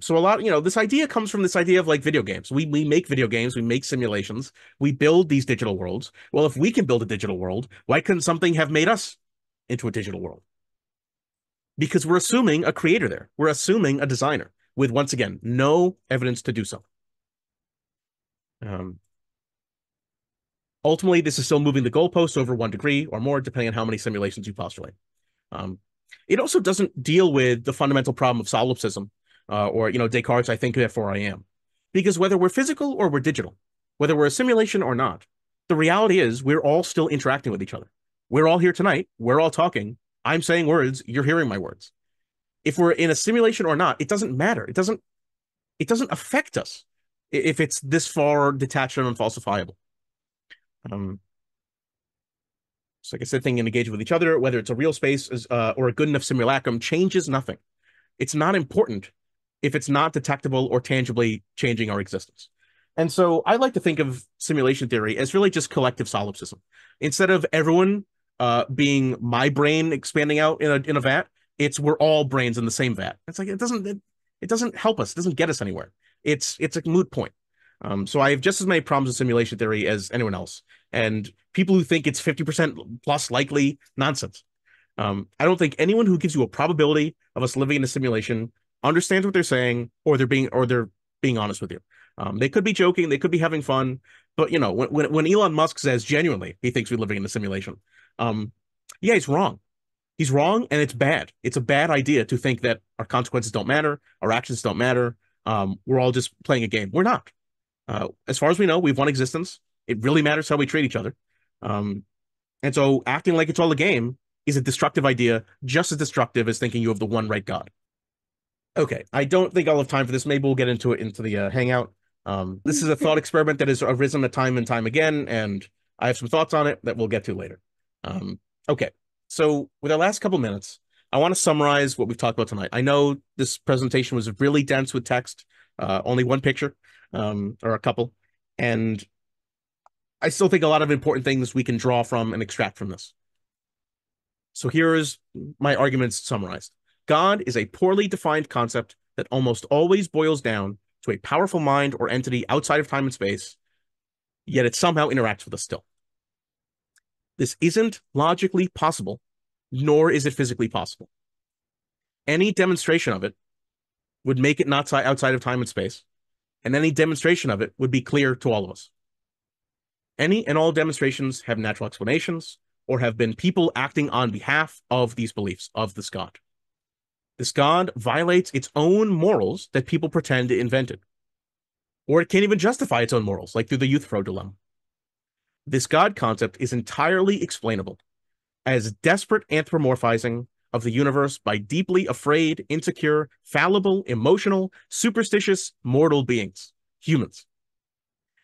So a lot, this idea comes from this idea of like video games. We make video games, we make simulations, we build these digital worlds. Well, if we can build a digital world, why couldn't something have made us into a digital world? Because we're assuming a creator there. We're assuming a designer with, once again, no evidence to do so. Ultimately, this is still moving the goalposts over 1 degree or more, depending on how many simulations you postulate. It also doesn't deal with the fundamental problem of solipsism, or Descartes' I think, therefore I am. Because whether we're physical or we're digital, whether we're a simulation or not, the reality is we're all still interacting with each other. We're all here tonight. We're all talking. I'm saying words. You're hearing my words. If we're in a simulation or not, it doesn't matter. It doesn't affect us if it's this far detached and unfalsifiable. So like I said, thinking and engaging with each other, whether it's a real space or a good enough simulacrum, changes nothing. It's not important if it's not detectable or tangibly changing our existence. And so I like to think of simulation theory as really just collective solipsism. Instead of everyone being my brain expanding out in a vat, it's we're all brains in the same vat. It's like it doesn't help us. It doesn't get us anywhere. It's a moot point. So I have just as many problems with simulation theory as anyone else. And people who think it's 50% plus likely, nonsense. I don't think anyone who gives you a probability of us living in a simulation understands what they're saying, or they're being honest with you. They could be joking, they could be having fun, but when Elon Musk says genuinely he thinks we're living in a simulation, yeah, he's wrong. He's wrong, and it's bad. It's a bad idea to think that our consequences don't matter, our actions don't matter. We're all just playing a game. We're not. As far as we know, we've one existence. It really matters how we treat each other. And so acting like it's all a game is a destructive idea, just as destructive as thinking you have the one right God. Okay, I don't think I'll have time for this. Maybe we'll get into it into the hangout. This is a thought experiment that has arisen time and time again, and I have some thoughts on it that we'll get to later. Okay, so with our last couple minutes, I want to summarize what we've talked about tonight. I know this presentation was really dense with text, only one picture, or a couple, and I still think a lot of important things we can draw from and extract from this. So here is my arguments summarized. God is a poorly defined concept that almost always boils down to a powerful mind or entity outside of time and space, yet it somehow interacts with us still. This isn't logically possible, nor is it physically possible. Any demonstration of it would make it not outside of time and space, and any demonstration of it would be clear to all of us. Any and all demonstrations have natural explanations or have been people acting on behalf of these beliefs of this God. This God violates its own morals that people pretend it invented. Or it can't even justify its own morals, like through the Euthyphro dilemma. This God concept is entirely explainable as desperate anthropomorphizing of the universe by deeply afraid, insecure, fallible, emotional, superstitious, mortal beings, humans.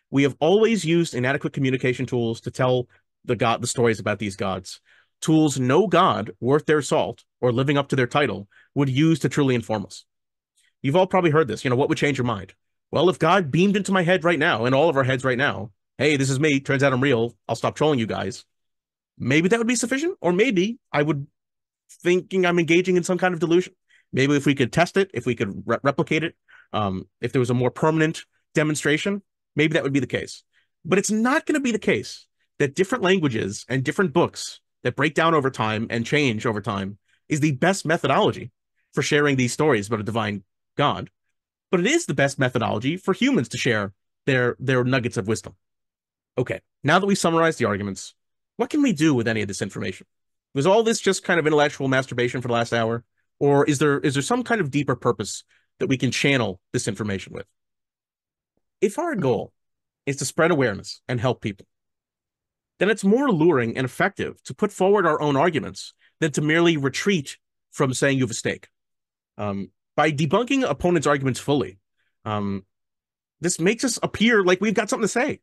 We have always used inadequate communication tools to tell the stories about these gods, tools no god worth their salt or living up to their title would use to truly inform us. You've all probably heard this. What would change your mind? Well, if God beamed into my head right now, and all of our heads right now, hey, this is me, turns out I'm real, I'll stop trolling you guys. Maybe that would be sufficient, or maybe I would thinking I'm engaging in some kind of delusion. Maybe if we could test it, if we could replicate it, if there was a more permanent demonstration, maybe that would be the case. But it's not going to be the case that different languages and different books that break down over time and change over time is the best methodology for sharing these stories about a divine God. But it is the best methodology for humans to share their nuggets of wisdom. Okay, now that we've summarized the arguments, what can we do with any of this information? Was all this just kind of intellectual masturbation for the last hour? Or is there some kind of deeper purpose that we can channel this information with? If our goal is to spread awareness and help people, then it's more alluring and effective to put forward our own arguments than to merely retreat from saying you have a stake. By debunking opponents' arguments fully, this makes us appear like we've got something to say.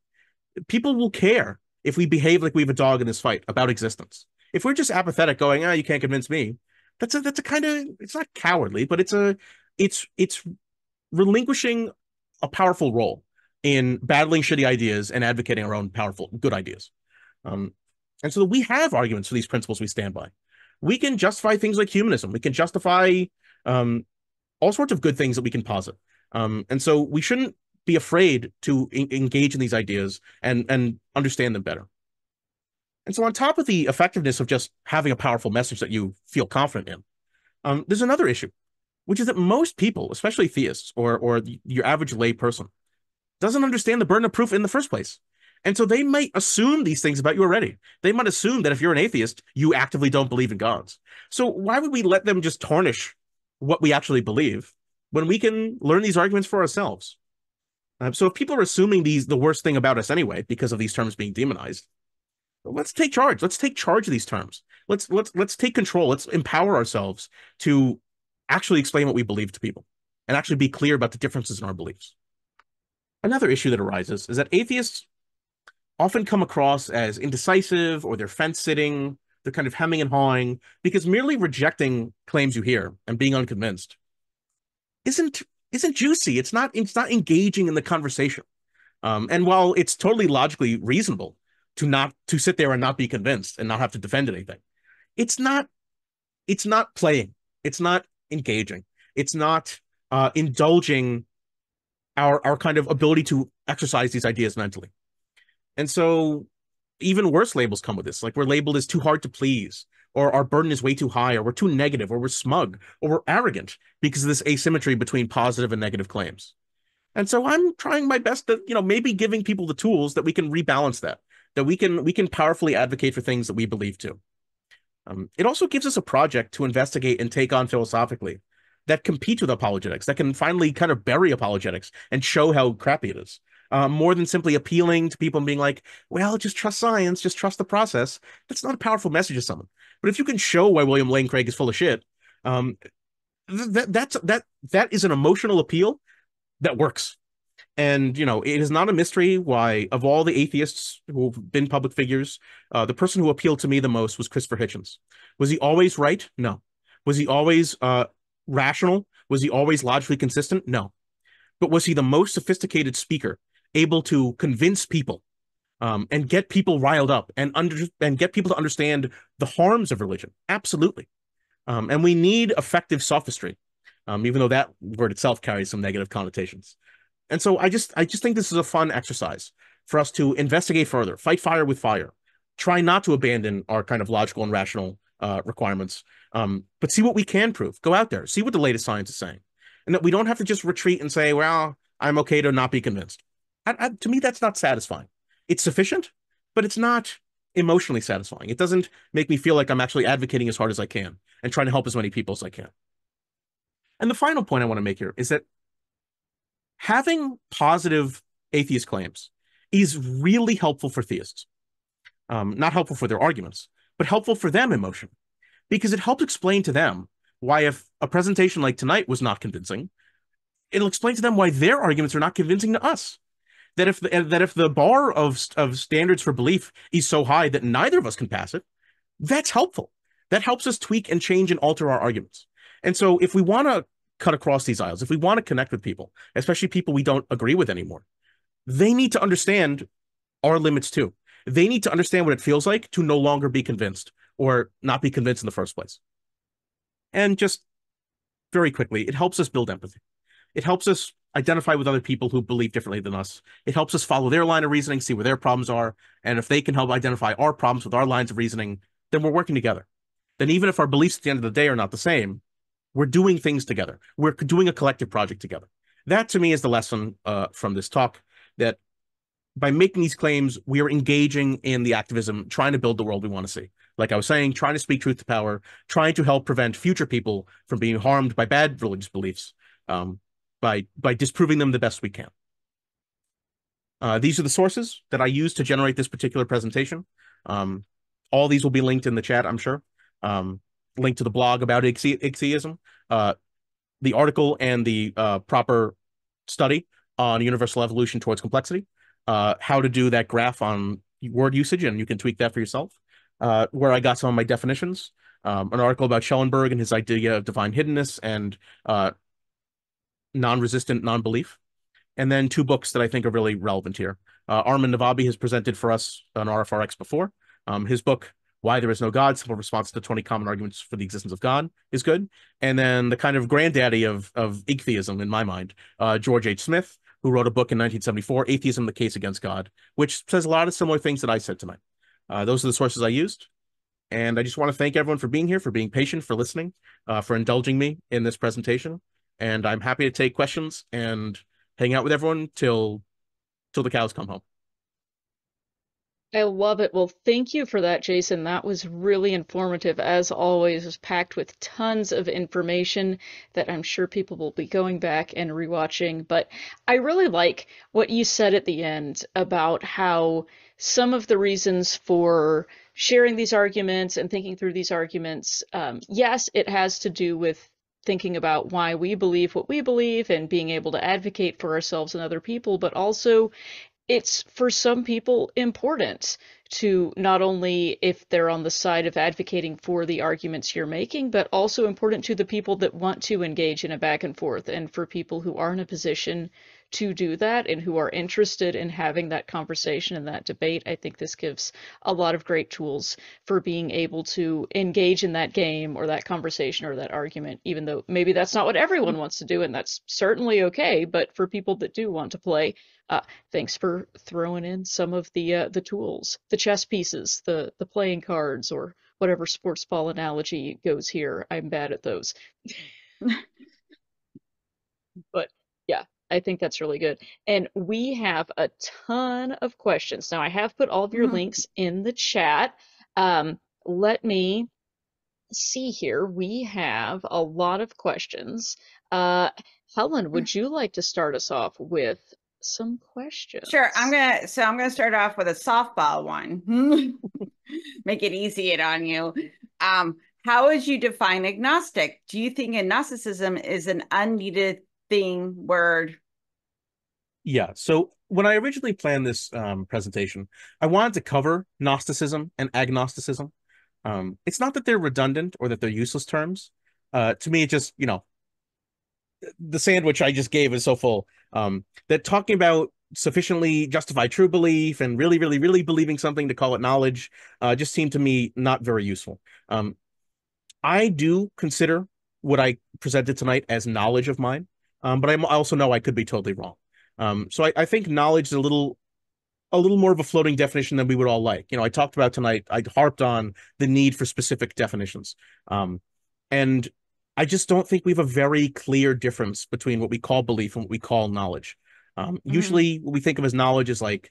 People will care if we behave like we have a dog in this fight about existence. If we're just apathetic, going, you can't convince me, that's a kind of, it's not cowardly, but it's relinquishing a powerful role in battling shitty ideas and advocating our own powerful, good ideas. And so we have arguments for these principles we stand by. We can justify things like humanism. We can justify all sorts of good things that we can posit. And so we shouldn't be afraid to engage in these ideas and understand them better. And so on top of the effectiveness of just having a powerful message that you feel confident in, there's another issue, which is that most people, especially theists or your average lay person, doesn't understand the burden of proof in the first place. And so they might assume these things about you already. They might assume that if you're an atheist, you actively don't believe in gods. So why would we let them just tarnish what we actually believe when we can learn these arguments for ourselves? So if people are assuming the worst thing about us anyway, because of these terms being demonized, let's take charge. Let's take charge of these terms. Let's take control. Let's empower ourselves to actually explain what we believe to people and actually be clear about the differences in our beliefs. Another issue that arises is that atheists often come across as indecisive, or they're fence-sitting, they're kind of hemming and hawing, because merely rejecting claims you hear and being unconvinced isn't juicy. It's not engaging in the conversation. And while it's totally logically reasonable to sit there and not be convinced and not have to defend anything, it's not playing. It's not engaging. It's not indulging our kind of ability to exercise these ideas mentally. And so even worse labels come with this. Like, we're labeled as too hard to please, or our burden is way too high, or we're too negative, or we're smug, or we're arrogant because of this asymmetry between positive and negative claims. And so I'm trying my best to, maybe giving people the tools that we can rebalance that we can powerfully advocate for things that we believe too. It also gives us a project to investigate and take on philosophically that competes with apologetics, that can finally kind of bury apologetics and show how crappy it is. More than simply appealing to people and being like, well, just trust science, just trust the process. That's not a powerful message to someone. But if you can show why William Lane Craig is full of shit, that is an emotional appeal that works. And, it is not a mystery why, of all the atheists who've been public figures, the person who appealed to me the most was Christopher Hitchens. Was he always right? No. Was he always rational? Was he always logically consistent? No. But was he the most sophisticated speaker, able to convince people and get people riled up and get people to understand the harms of religion? Absolutely. And we need effective sophistry, even though that word itself carries some negative connotations. And so I just think this is a fun exercise for us to investigate further, fight fire with fire, try not to abandon our kind of logical and rational requirements, but see what we can prove. Go out there, see what the latest science is saying, and that we don't have to just retreat and say, well, I'm okay to not be convinced. To me, that's not satisfying. It's sufficient, but it's not emotionally satisfying. It doesn't make me feel like I'm actually advocating as hard as I can and trying to help as many people as I can. And the final point I want to make here is that having positive atheist claims is really helpful for theists. Not helpful for their arguments, but helpful for them emotionally, because it helps explain to them why, if a presentation like tonight was not convincing, it'll explain to them why their arguments are not convincing to us. That if the bar of standards for belief is so high that neither of us can pass it, that's helpful. That helps us tweak and change and alter our arguments. And so if we want to cut across these aisles, if we want to connect with people, especially people we don't agree with anymore, they need to understand our limits too. They need to understand what it feels like to no longer be convinced or not be convinced in the first place. And just very quickly, it helps us build empathy. It helps us identify with other people who believe differently than us. It helps us follow their line of reasoning, see where their problems are. And if they can help identify our problems with our lines of reasoning, then we're working together. Then even if our beliefs at the end of the day are not the same, we're doing things together. We're doing a collective project together. That, to me, is the lesson from this talk, that by making these claims, we are engaging in the activism, trying to build the world we want to see. Like I was saying, trying to speak truth to power, trying to help prevent future people from being harmed by bad religious beliefs, by disproving them the best we can. These are the sources that I used to generate this particular presentation. All these will be linked in the chat, I'm sure. Link to the blog about Igtheism, the article and the proper study on universal evolution towards complexity, how to do that graph on word usage, and you can tweak that for yourself, where I got some of my definitions, an article about Schellenberg and his idea of divine hiddenness and non-resistant non-belief, and then 2 books that I think are really relevant here. Armin Navabi has presented for us on RfRx before. His book, Why There Is No God, Simple Response to 20 Common Arguments for the Existence of God, is good. And then the kind of granddaddy of Igtheism, in my mind, George H. Smith, who wrote a book in 1974, Atheism, the Case Against God, which says a lot of similar things that I said tonight. Those are the sources I used. And I just want to thank everyone for being here, for being patient, for listening, for indulging me in this presentation. And I'm happy to take questions and hang out with everyone till the cows come home. I love it. Well, thank you for that, Jason. That was really informative. As always, it was packed with tons of information that I'm sure people will be going back and rewatching. But I really like what you said at the end about how some of the reasons for sharing these arguments and thinking through these arguments, yes, it has to do with thinking about why we believe what we believe and being able to advocate for ourselves and other people, but also it's for some people important to not only if they're on the side of advocating for the arguments you're making, but also important to the people that want to engage in a back and forth. And for people who are in a position to do that and who are interested in having that conversation and that debate, I think this gives a lot of great tools for being able to engage in that game or that conversation or that argument, even though maybe that's not what everyone wants to do, and that's certainly okay. But for people that do want to play, thanks for throwing in some of the tools, the chess pieces, the playing cards, or whatever sports ball analogy goes here. I'm bad at those. But yeah, I think that's really good. And we have a ton of questions. Now, I have put all of your links in the chat. Let me see here. We have a lot of questions. Helen, would you like to start us off with some questions? Sure. I'm gonna start off with a softball one. Make it easy on you. How would you define agnostic? Do you think agnosticism is an unneeded word? Yeah. So when I originally planned this presentation, I wanted to cover Gnosticism and agnosticism. It's not that they're redundant or that they're useless terms. To me, it just, the sandwich I just gave is so full that talking about sufficiently justified true belief and really, really, really believing something to call it knowledge just seemed to me not very useful. I do consider what I presented tonight as knowledge of mine, but I also know I could be totally wrong. So I think knowledge is a little more of a floating definition than we would all like. I talked about tonight, I harped on the need for specific definitions. And I just don't think we have a very clear difference between what we call belief and what we call knowledge. Usually what we think of as knowledge is like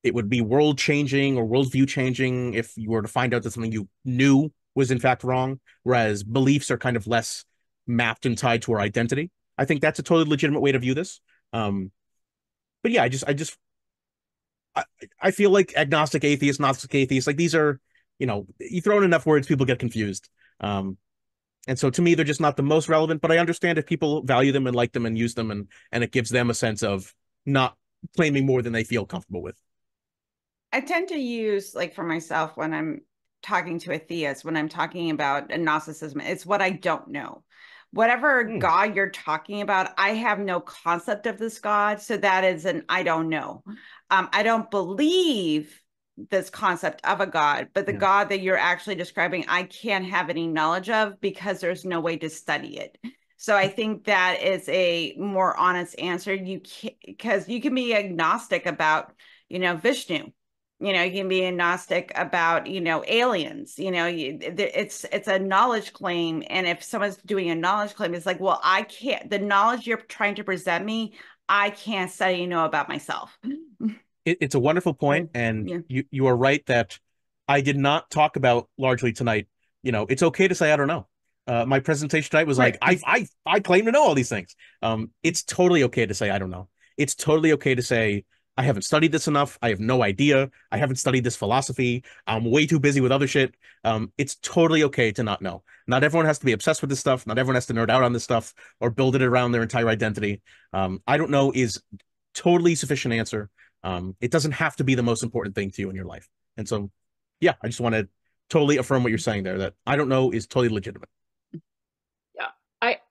it would be world changing or worldview changing if you were to find out that something you knew was in fact wrong, whereas beliefs are kind of less mapped and tied to our identity. I think that's a totally legitimate way to view this. But yeah, I feel like agnostic atheist, Gnostic atheist, like these are, you throw in enough words, people get confused. And so to me, they're just not the most relevant, but I understand if people value them and like them and use them and it gives them a sense of not claiming more than they feel comfortable with. I tend to use, like for myself, when I'm talking to a theist, when I'm talking about Gnosticism, it's what I don't know. Whatever God you're talking about, I have no concept of this God. So that is an I don't know. I don't believe this concept of a God, but the God that you're actually describing, I can't have any knowledge of because there's no way to study it. So I think that is a more honest answer. Because you can be agnostic about, Vishnu. You can be agnostic about, aliens, it's a knowledge claim. And if someone's doing a knowledge claim, it's like, well, I can't, the knowledge you're trying to present me, I can't study, about myself. It's a wonderful point, and you are right that I did not talk about largely tonight. It's okay to say I don't know. My presentation tonight was like I claim to know all these things. It's totally okay to say I don't know. It's totally okay to say I haven't studied this enough. I have no idea. I haven't studied this philosophy. I'm way too busy with other shit. It's totally okay to not know. Not everyone has to be obsessed with this stuff. Not everyone has to nerd out on this stuff or build it around their entire identity. I don't know is totally sufficient answer. It doesn't have to be the most important thing to you in your life. And so, yeah, I just want to totally affirm what you're saying there, that I don't know is totally legitimate.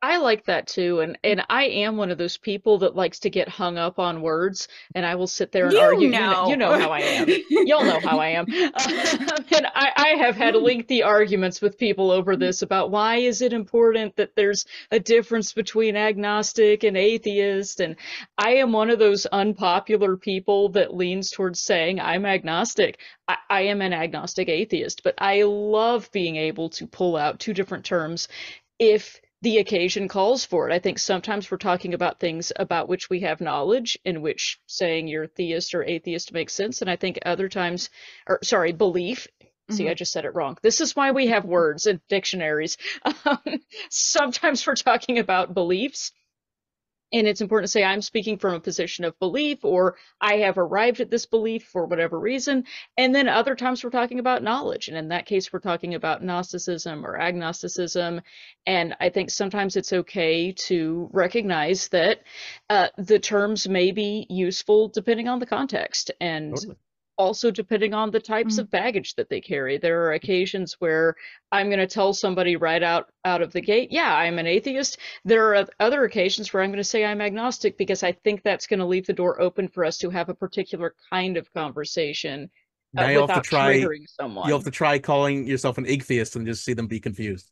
I like that too, and I am one of those people that likes to get hung up on words, and I will sit there and argue. You know how I am. You'll know how I am. And I have had lengthy arguments with people over this about why is it important that there's a difference between agnostic and atheist, and I am one of those unpopular people that leans towards saying I'm agnostic. I am an agnostic atheist, but I love being able to pull out two different terms if the occasion calls for it. I think sometimes we're talking about things about which we have knowledge, in which saying you're theist or atheist makes sense. And I think other times, belief. See, I just said it wrong. This is why we have words and dictionaries. Sometimes we're talking about beliefs. And it's important to say I'm speaking from a position of belief, or I have arrived at this belief for whatever reason. And then other times we're talking about knowledge. And in that case, we're talking about Gnosticism or agnosticism. And I think sometimes it's okay to recognize that the terms may be useful depending on the context. And also depending on the types of baggage that they carry. There are occasions where I'm going to tell somebody right out of the gate, yeah, I'm an atheist. There are other occasions where I'm going to say I'm agnostic because I think that's going to leave the door open for us to have a particular kind of conversation without triggering someone. You'll have to try calling yourself an atheist and just see them be confused.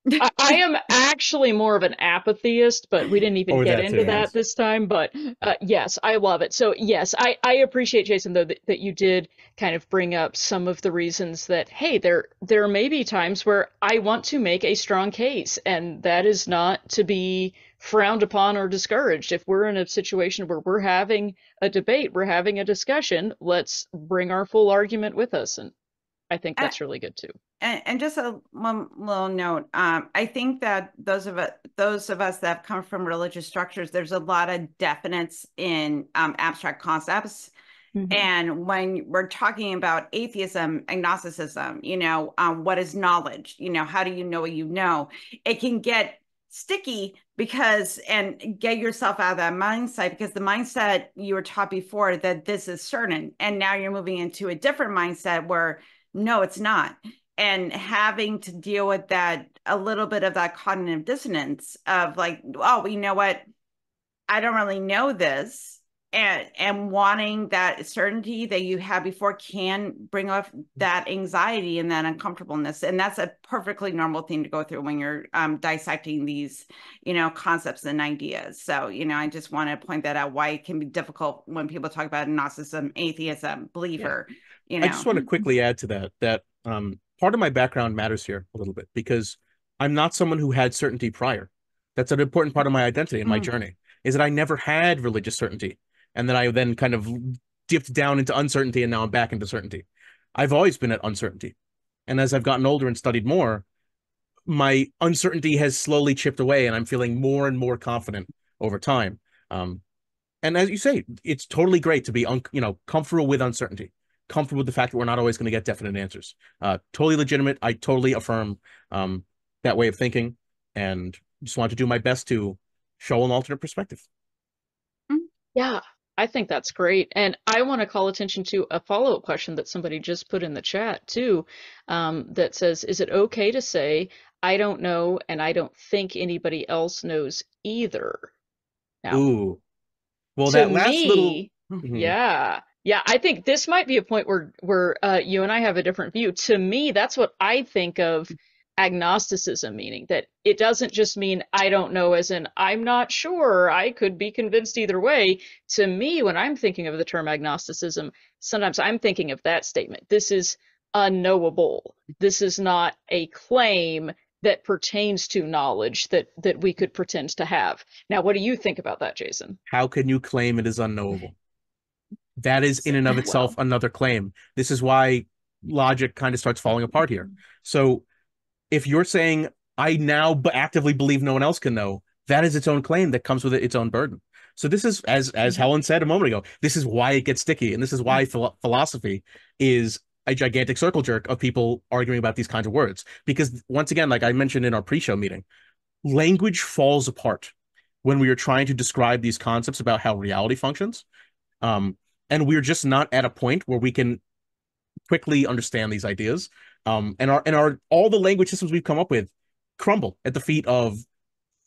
I am actually more of an apatheist, but we didn't even get into that this time. But yes, I love it. So yes, I appreciate, Jason, though, that you did kind of bring up some of the reasons that, hey, there may be times where I want to make a strong case, and that is not to be frowned upon or discouraged. If we're in a situation where we're having a debate, we're having a discussion, let's bring our full argument with us. And I think that's really good too. And just one little note, I think that those of us that have come from religious structures, there's a lot of definites in abstract concepts. And when we're talking about atheism, agnosticism, what is knowledge? How do you know what you know? It can get sticky and get yourself out of that mindset, because the mindset you were taught before that this is certain, and now you're moving into a different mindset where no, it's not. And having to deal with that, a little bit of that cognitive dissonance of like, oh, you know what? I don't really know this. And wanting that certainty that you had before can bring up that anxiety and that uncomfortableness. And that's a perfectly normal thing to go through when you're dissecting these, concepts and ideas. So, I just want to point that out, why it can be difficult when people talk about Gnosticism, atheism, believer, I just want to quickly add to that part of my background matters here a little bit, because I'm not someone who had certainty prior. That's an important part of my identity and my journey, is that I never had religious certainty. And then I then kind of dipped down into uncertainty, and now I'm back into certainty. I've always been at uncertainty. And as I've gotten older and studied more, my uncertainty has slowly chipped away, and I'm feeling more and more confident over time. And as you say, it's totally great to be, comfortable with uncertainty, comfortable with the fact that we're not always going to get definite answers. Totally legitimate. I totally affirm that way of thinking, and just want to do my best to show an alternate perspective. Yeah, I think that's great. And I want to call attention to a follow-up question that somebody just put in the chat too, that says, is it okay to say, I don't know, and I don't think anybody else knows either? Now, ooh. Well, to that last me, little... yeah, I think this might be a point where you and I have a different view. To me, that's what I think of agnosticism meaning, that it doesn't just mean I don't know as in I'm not sure, I could be convinced either way. To me, when I'm thinking of the term agnosticism, sometimes I'm thinking of that statement. This is unknowable. This is not a claim that pertains to knowledge that we could pretend to have. Now, what do you think about that, Jason? How can you claim it is unknowable? That is in and of itself another claim. This is why logic kind of starts falling apart here. So if you're saying, I now actively believe no one else can know, that is its own claim that comes with its own burden. So this is, as Helen said a moment ago, this is why it gets sticky. And this is why philosophy is a gigantic circle jerk of people arguing about these kinds of words. Because once again, like I mentioned in our pre-show meeting, language falls apart when we are trying to describe these concepts about how reality functions. And we're just not at a point where we can quickly understand these ideas. And all the language systems we've come up with crumble at the feet of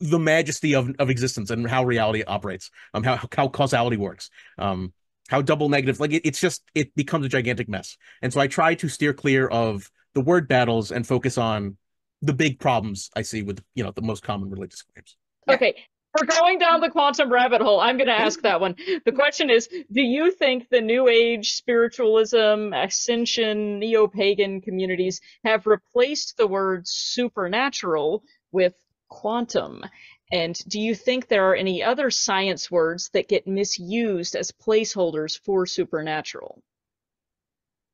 the majesty of existence and how reality operates, how causality works, how double negative, like it becomes a gigantic mess. And so I try to steer clear of the word battles and focus on the big problems I see with, the most common religious claims. Okay. We're going down the quantum rabbit hole. I'm going to ask that one. The question is, do you think the New Age, spiritualism, ascension, neo-pagan communities have replaced the word supernatural with quantum? And do you think there are any other science words that get misused as placeholders for supernatural?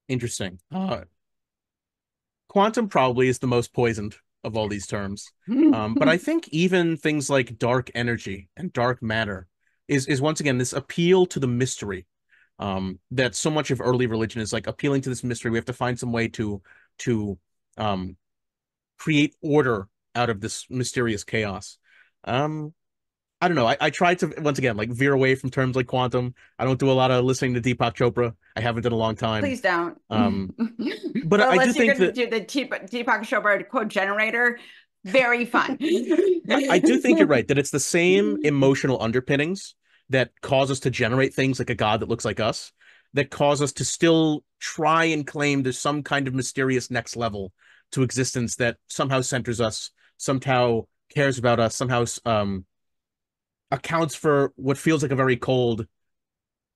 Interesting. Quantum probably is the most poisoned of all these terms. But I think even things like dark energy and dark matter is once again this appeal to the mystery, that so much of early religion is like appealing to this mystery. We have to find some way to create order out of this mysterious chaos. I don't know. I tried to, once again, like veer away from terms like quantum. I don't do a lot of listening to Deepak Chopra. I haven't in a long time. Please don't. But well, I do think that do the Deepak Chopra quote generator, very fun. I do think you're right, that it's the same emotional underpinnings that cause us to generate things like a god that looks like us, that cause us to still try and claim there's some kind of mysterious next level to existence that somehow centers us, somehow cares about us, somehow accounts for what feels like a very cold,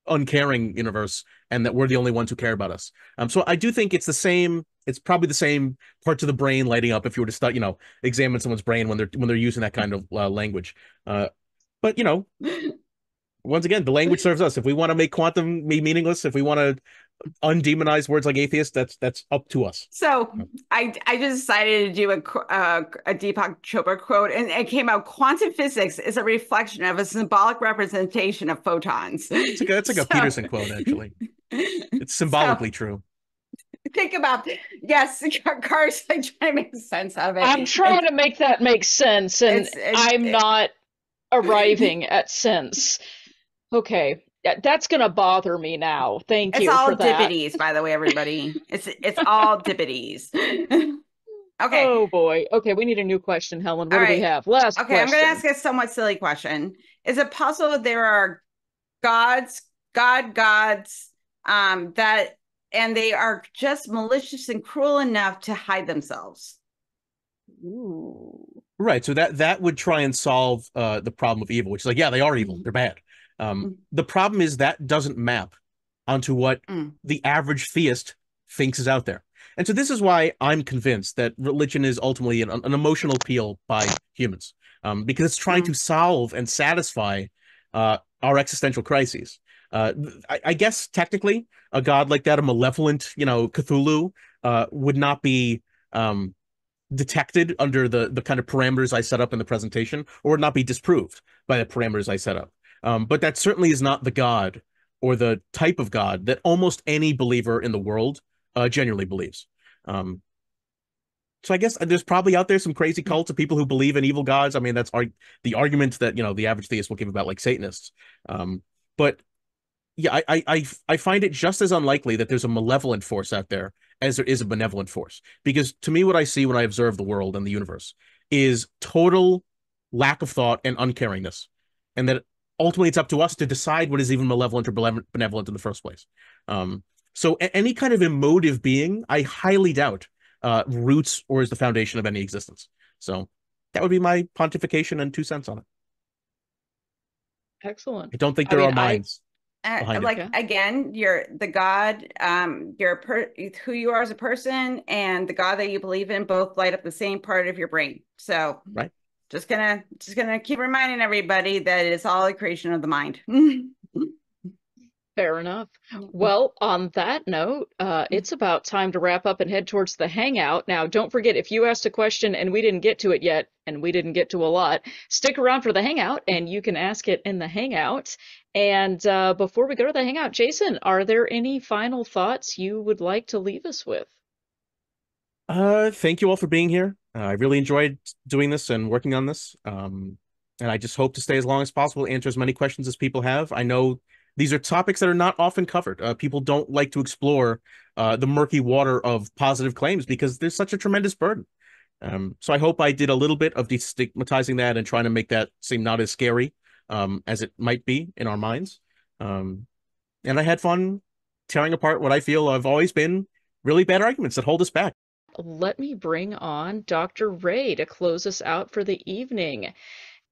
uncaring universe, and that we're the only ones who care about us. So I do think it's the same. It's probably the same parts of the brain lighting up if you were to start, examine someone's brain when they're using that kind of language. But once again, the language serves us. If we want to make quantum meaningless, if we want to undemonize words like atheist, that's up to us. So I just decided to do a Deepak Chopra quote, and it came out: quantum physics is a reflection of a symbolic representation of photons. It's like a Peterson quote, actually. It's symbolically true. think about, yes, cars, like trying to make sense of it. I'm trying to make that make sense, and I'm not arriving at sense. Okay, that's gonna bother me now. Thank you for that. It's all dippities, by the way, everybody. It's all dippities. Okay. Oh boy. Okay, we need a new question, Helen. What All do we right. have? Last Okay, I'm going to question. ask a somewhat silly question. Is it possible that there are gods, gods, that, and they are just malicious and cruel enough to hide themselves? Ooh. Right. So that would try and solve the problem of evil, which is like, yeah, they are evil. They're bad. The problem is that doesn't map onto what the average theist thinks is out there. And so this is why I'm convinced that religion is ultimately an emotional appeal by humans, because it's trying to solve and satisfy our existential crises. I guess technically a god like that, a malevolent, Cthulhu, would not be detected under the kind of parameters I set up in the presentation, or would not be disproved by the parameters I set up. But that certainly is not the god or the type of god that almost any believer in the world genuinely believes. So I guess there's probably out there some crazy cults of people who believe in evil gods. I mean, that's the argument that the average theist will give about like Satanists. But yeah, I find it just as unlikely that there's a malevolent force out there as there is a benevolent force. Because to me, what I see when I observe the world and the universe is total lack of thought and uncaringness, and that ultimately it's up to us to decide what is even malevolent or benevolent in the first place. So any kind of emotive being, I highly doubt roots or is the foundation of any existence. So that would be my pontification and 2 cents on it. Excellent. I don't think there are minds. Like it. Again, you're the God, who you are as a person, and the God that you believe in both light up the same part of your brain. So right. Just gonna keep reminding everybody that it's all a creation of the mind. Fair enough. Well, on that note, it's about time to wrap up and head towards the hangout. Now, don't forget, if you asked a question and we didn't get to it yet, and we didn't get to a lot, stick around for the hangout and you can ask it in the hangout. And before we go to the hangout, Jason, are there any final thoughts you would like to leave us with? Thank you all for being here. I really enjoyed doing this and working on this. And I just hope to stay as long as possible, answer as many questions as people have. I know these are topics that are not often covered. People don't like to explore the murky water of positive claims because there's such a tremendous burden. So I hope I did a little bit of destigmatizing that and trying to make that seem not as scary as it might be in our minds. And I had fun tearing apart what I feel have always been really bad arguments that hold us back. Let me bring on Dr. Ray to close us out for the evening.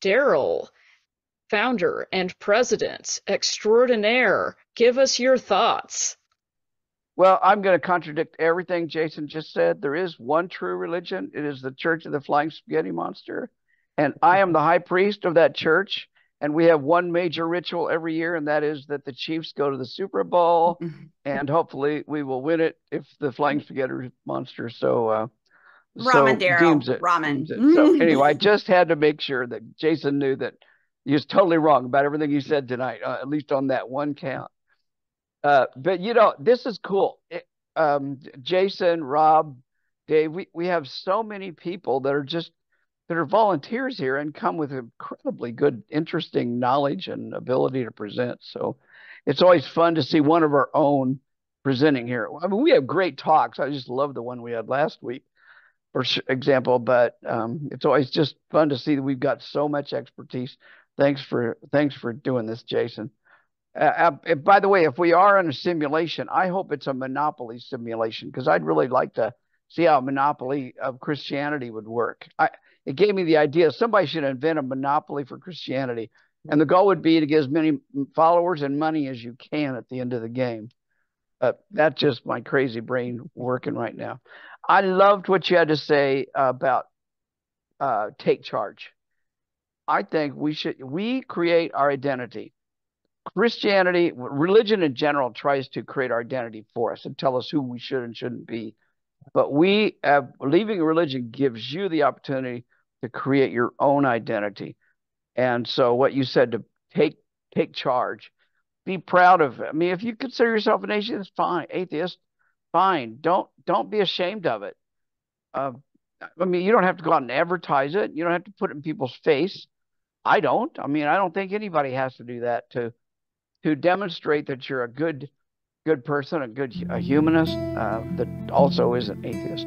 Daryl, founder and president extraordinaire, give us your thoughts. Well, I'm going to contradict everything Jason just said. There is one true religion. It is the Church of the Flying Spaghetti Monster. And I am the high priest of that church. And we have one major ritual every year, and that is that the Chiefs go to the Super Bowl. And hopefully we will win it if the Flying Spaghetti Monster Ramen, deems it. Ramen. So anyway, I just had to make sure that Jason knew that he was totally wrong about everything he said tonight, at least on that one count. But this is cool. Jason, Rob, Dave, we have so many people that are volunteers here and come with incredibly good, interesting knowledge and ability to present. So it's always fun to see one of our own presenting here. I mean, we have great talks. I just love the one we had last week, for example, but it's always just fun to see that we've got so much expertise. Thanks for doing this, Jason. By the way, if we are in a simulation, I hope it's a monopoly simulation, because I'd really like to see how a monopoly of Christianity would work. It gave me the idea somebody should invent a monopoly for Christianity, and the goal would be to get as many followers and money as you can at the end of the game. That's just my crazy brain working right now. I loved what you had to say about take charge. I think we create our identity. Christianity, religion in general, tries to create our identity for us and tell us who we should and shouldn't be. But leaving religion gives you the opportunity to create your own identity. And so what you said, to take charge, be proud of it. I mean, if you consider yourself an atheist, fine. fine. Don't be ashamed of it. I mean, you don't have to go out and advertise it. You don't have to put it in people's face. I don't. I mean, I don't think anybody has to do that to demonstrate that you're a good person, a humanist that also is an atheist.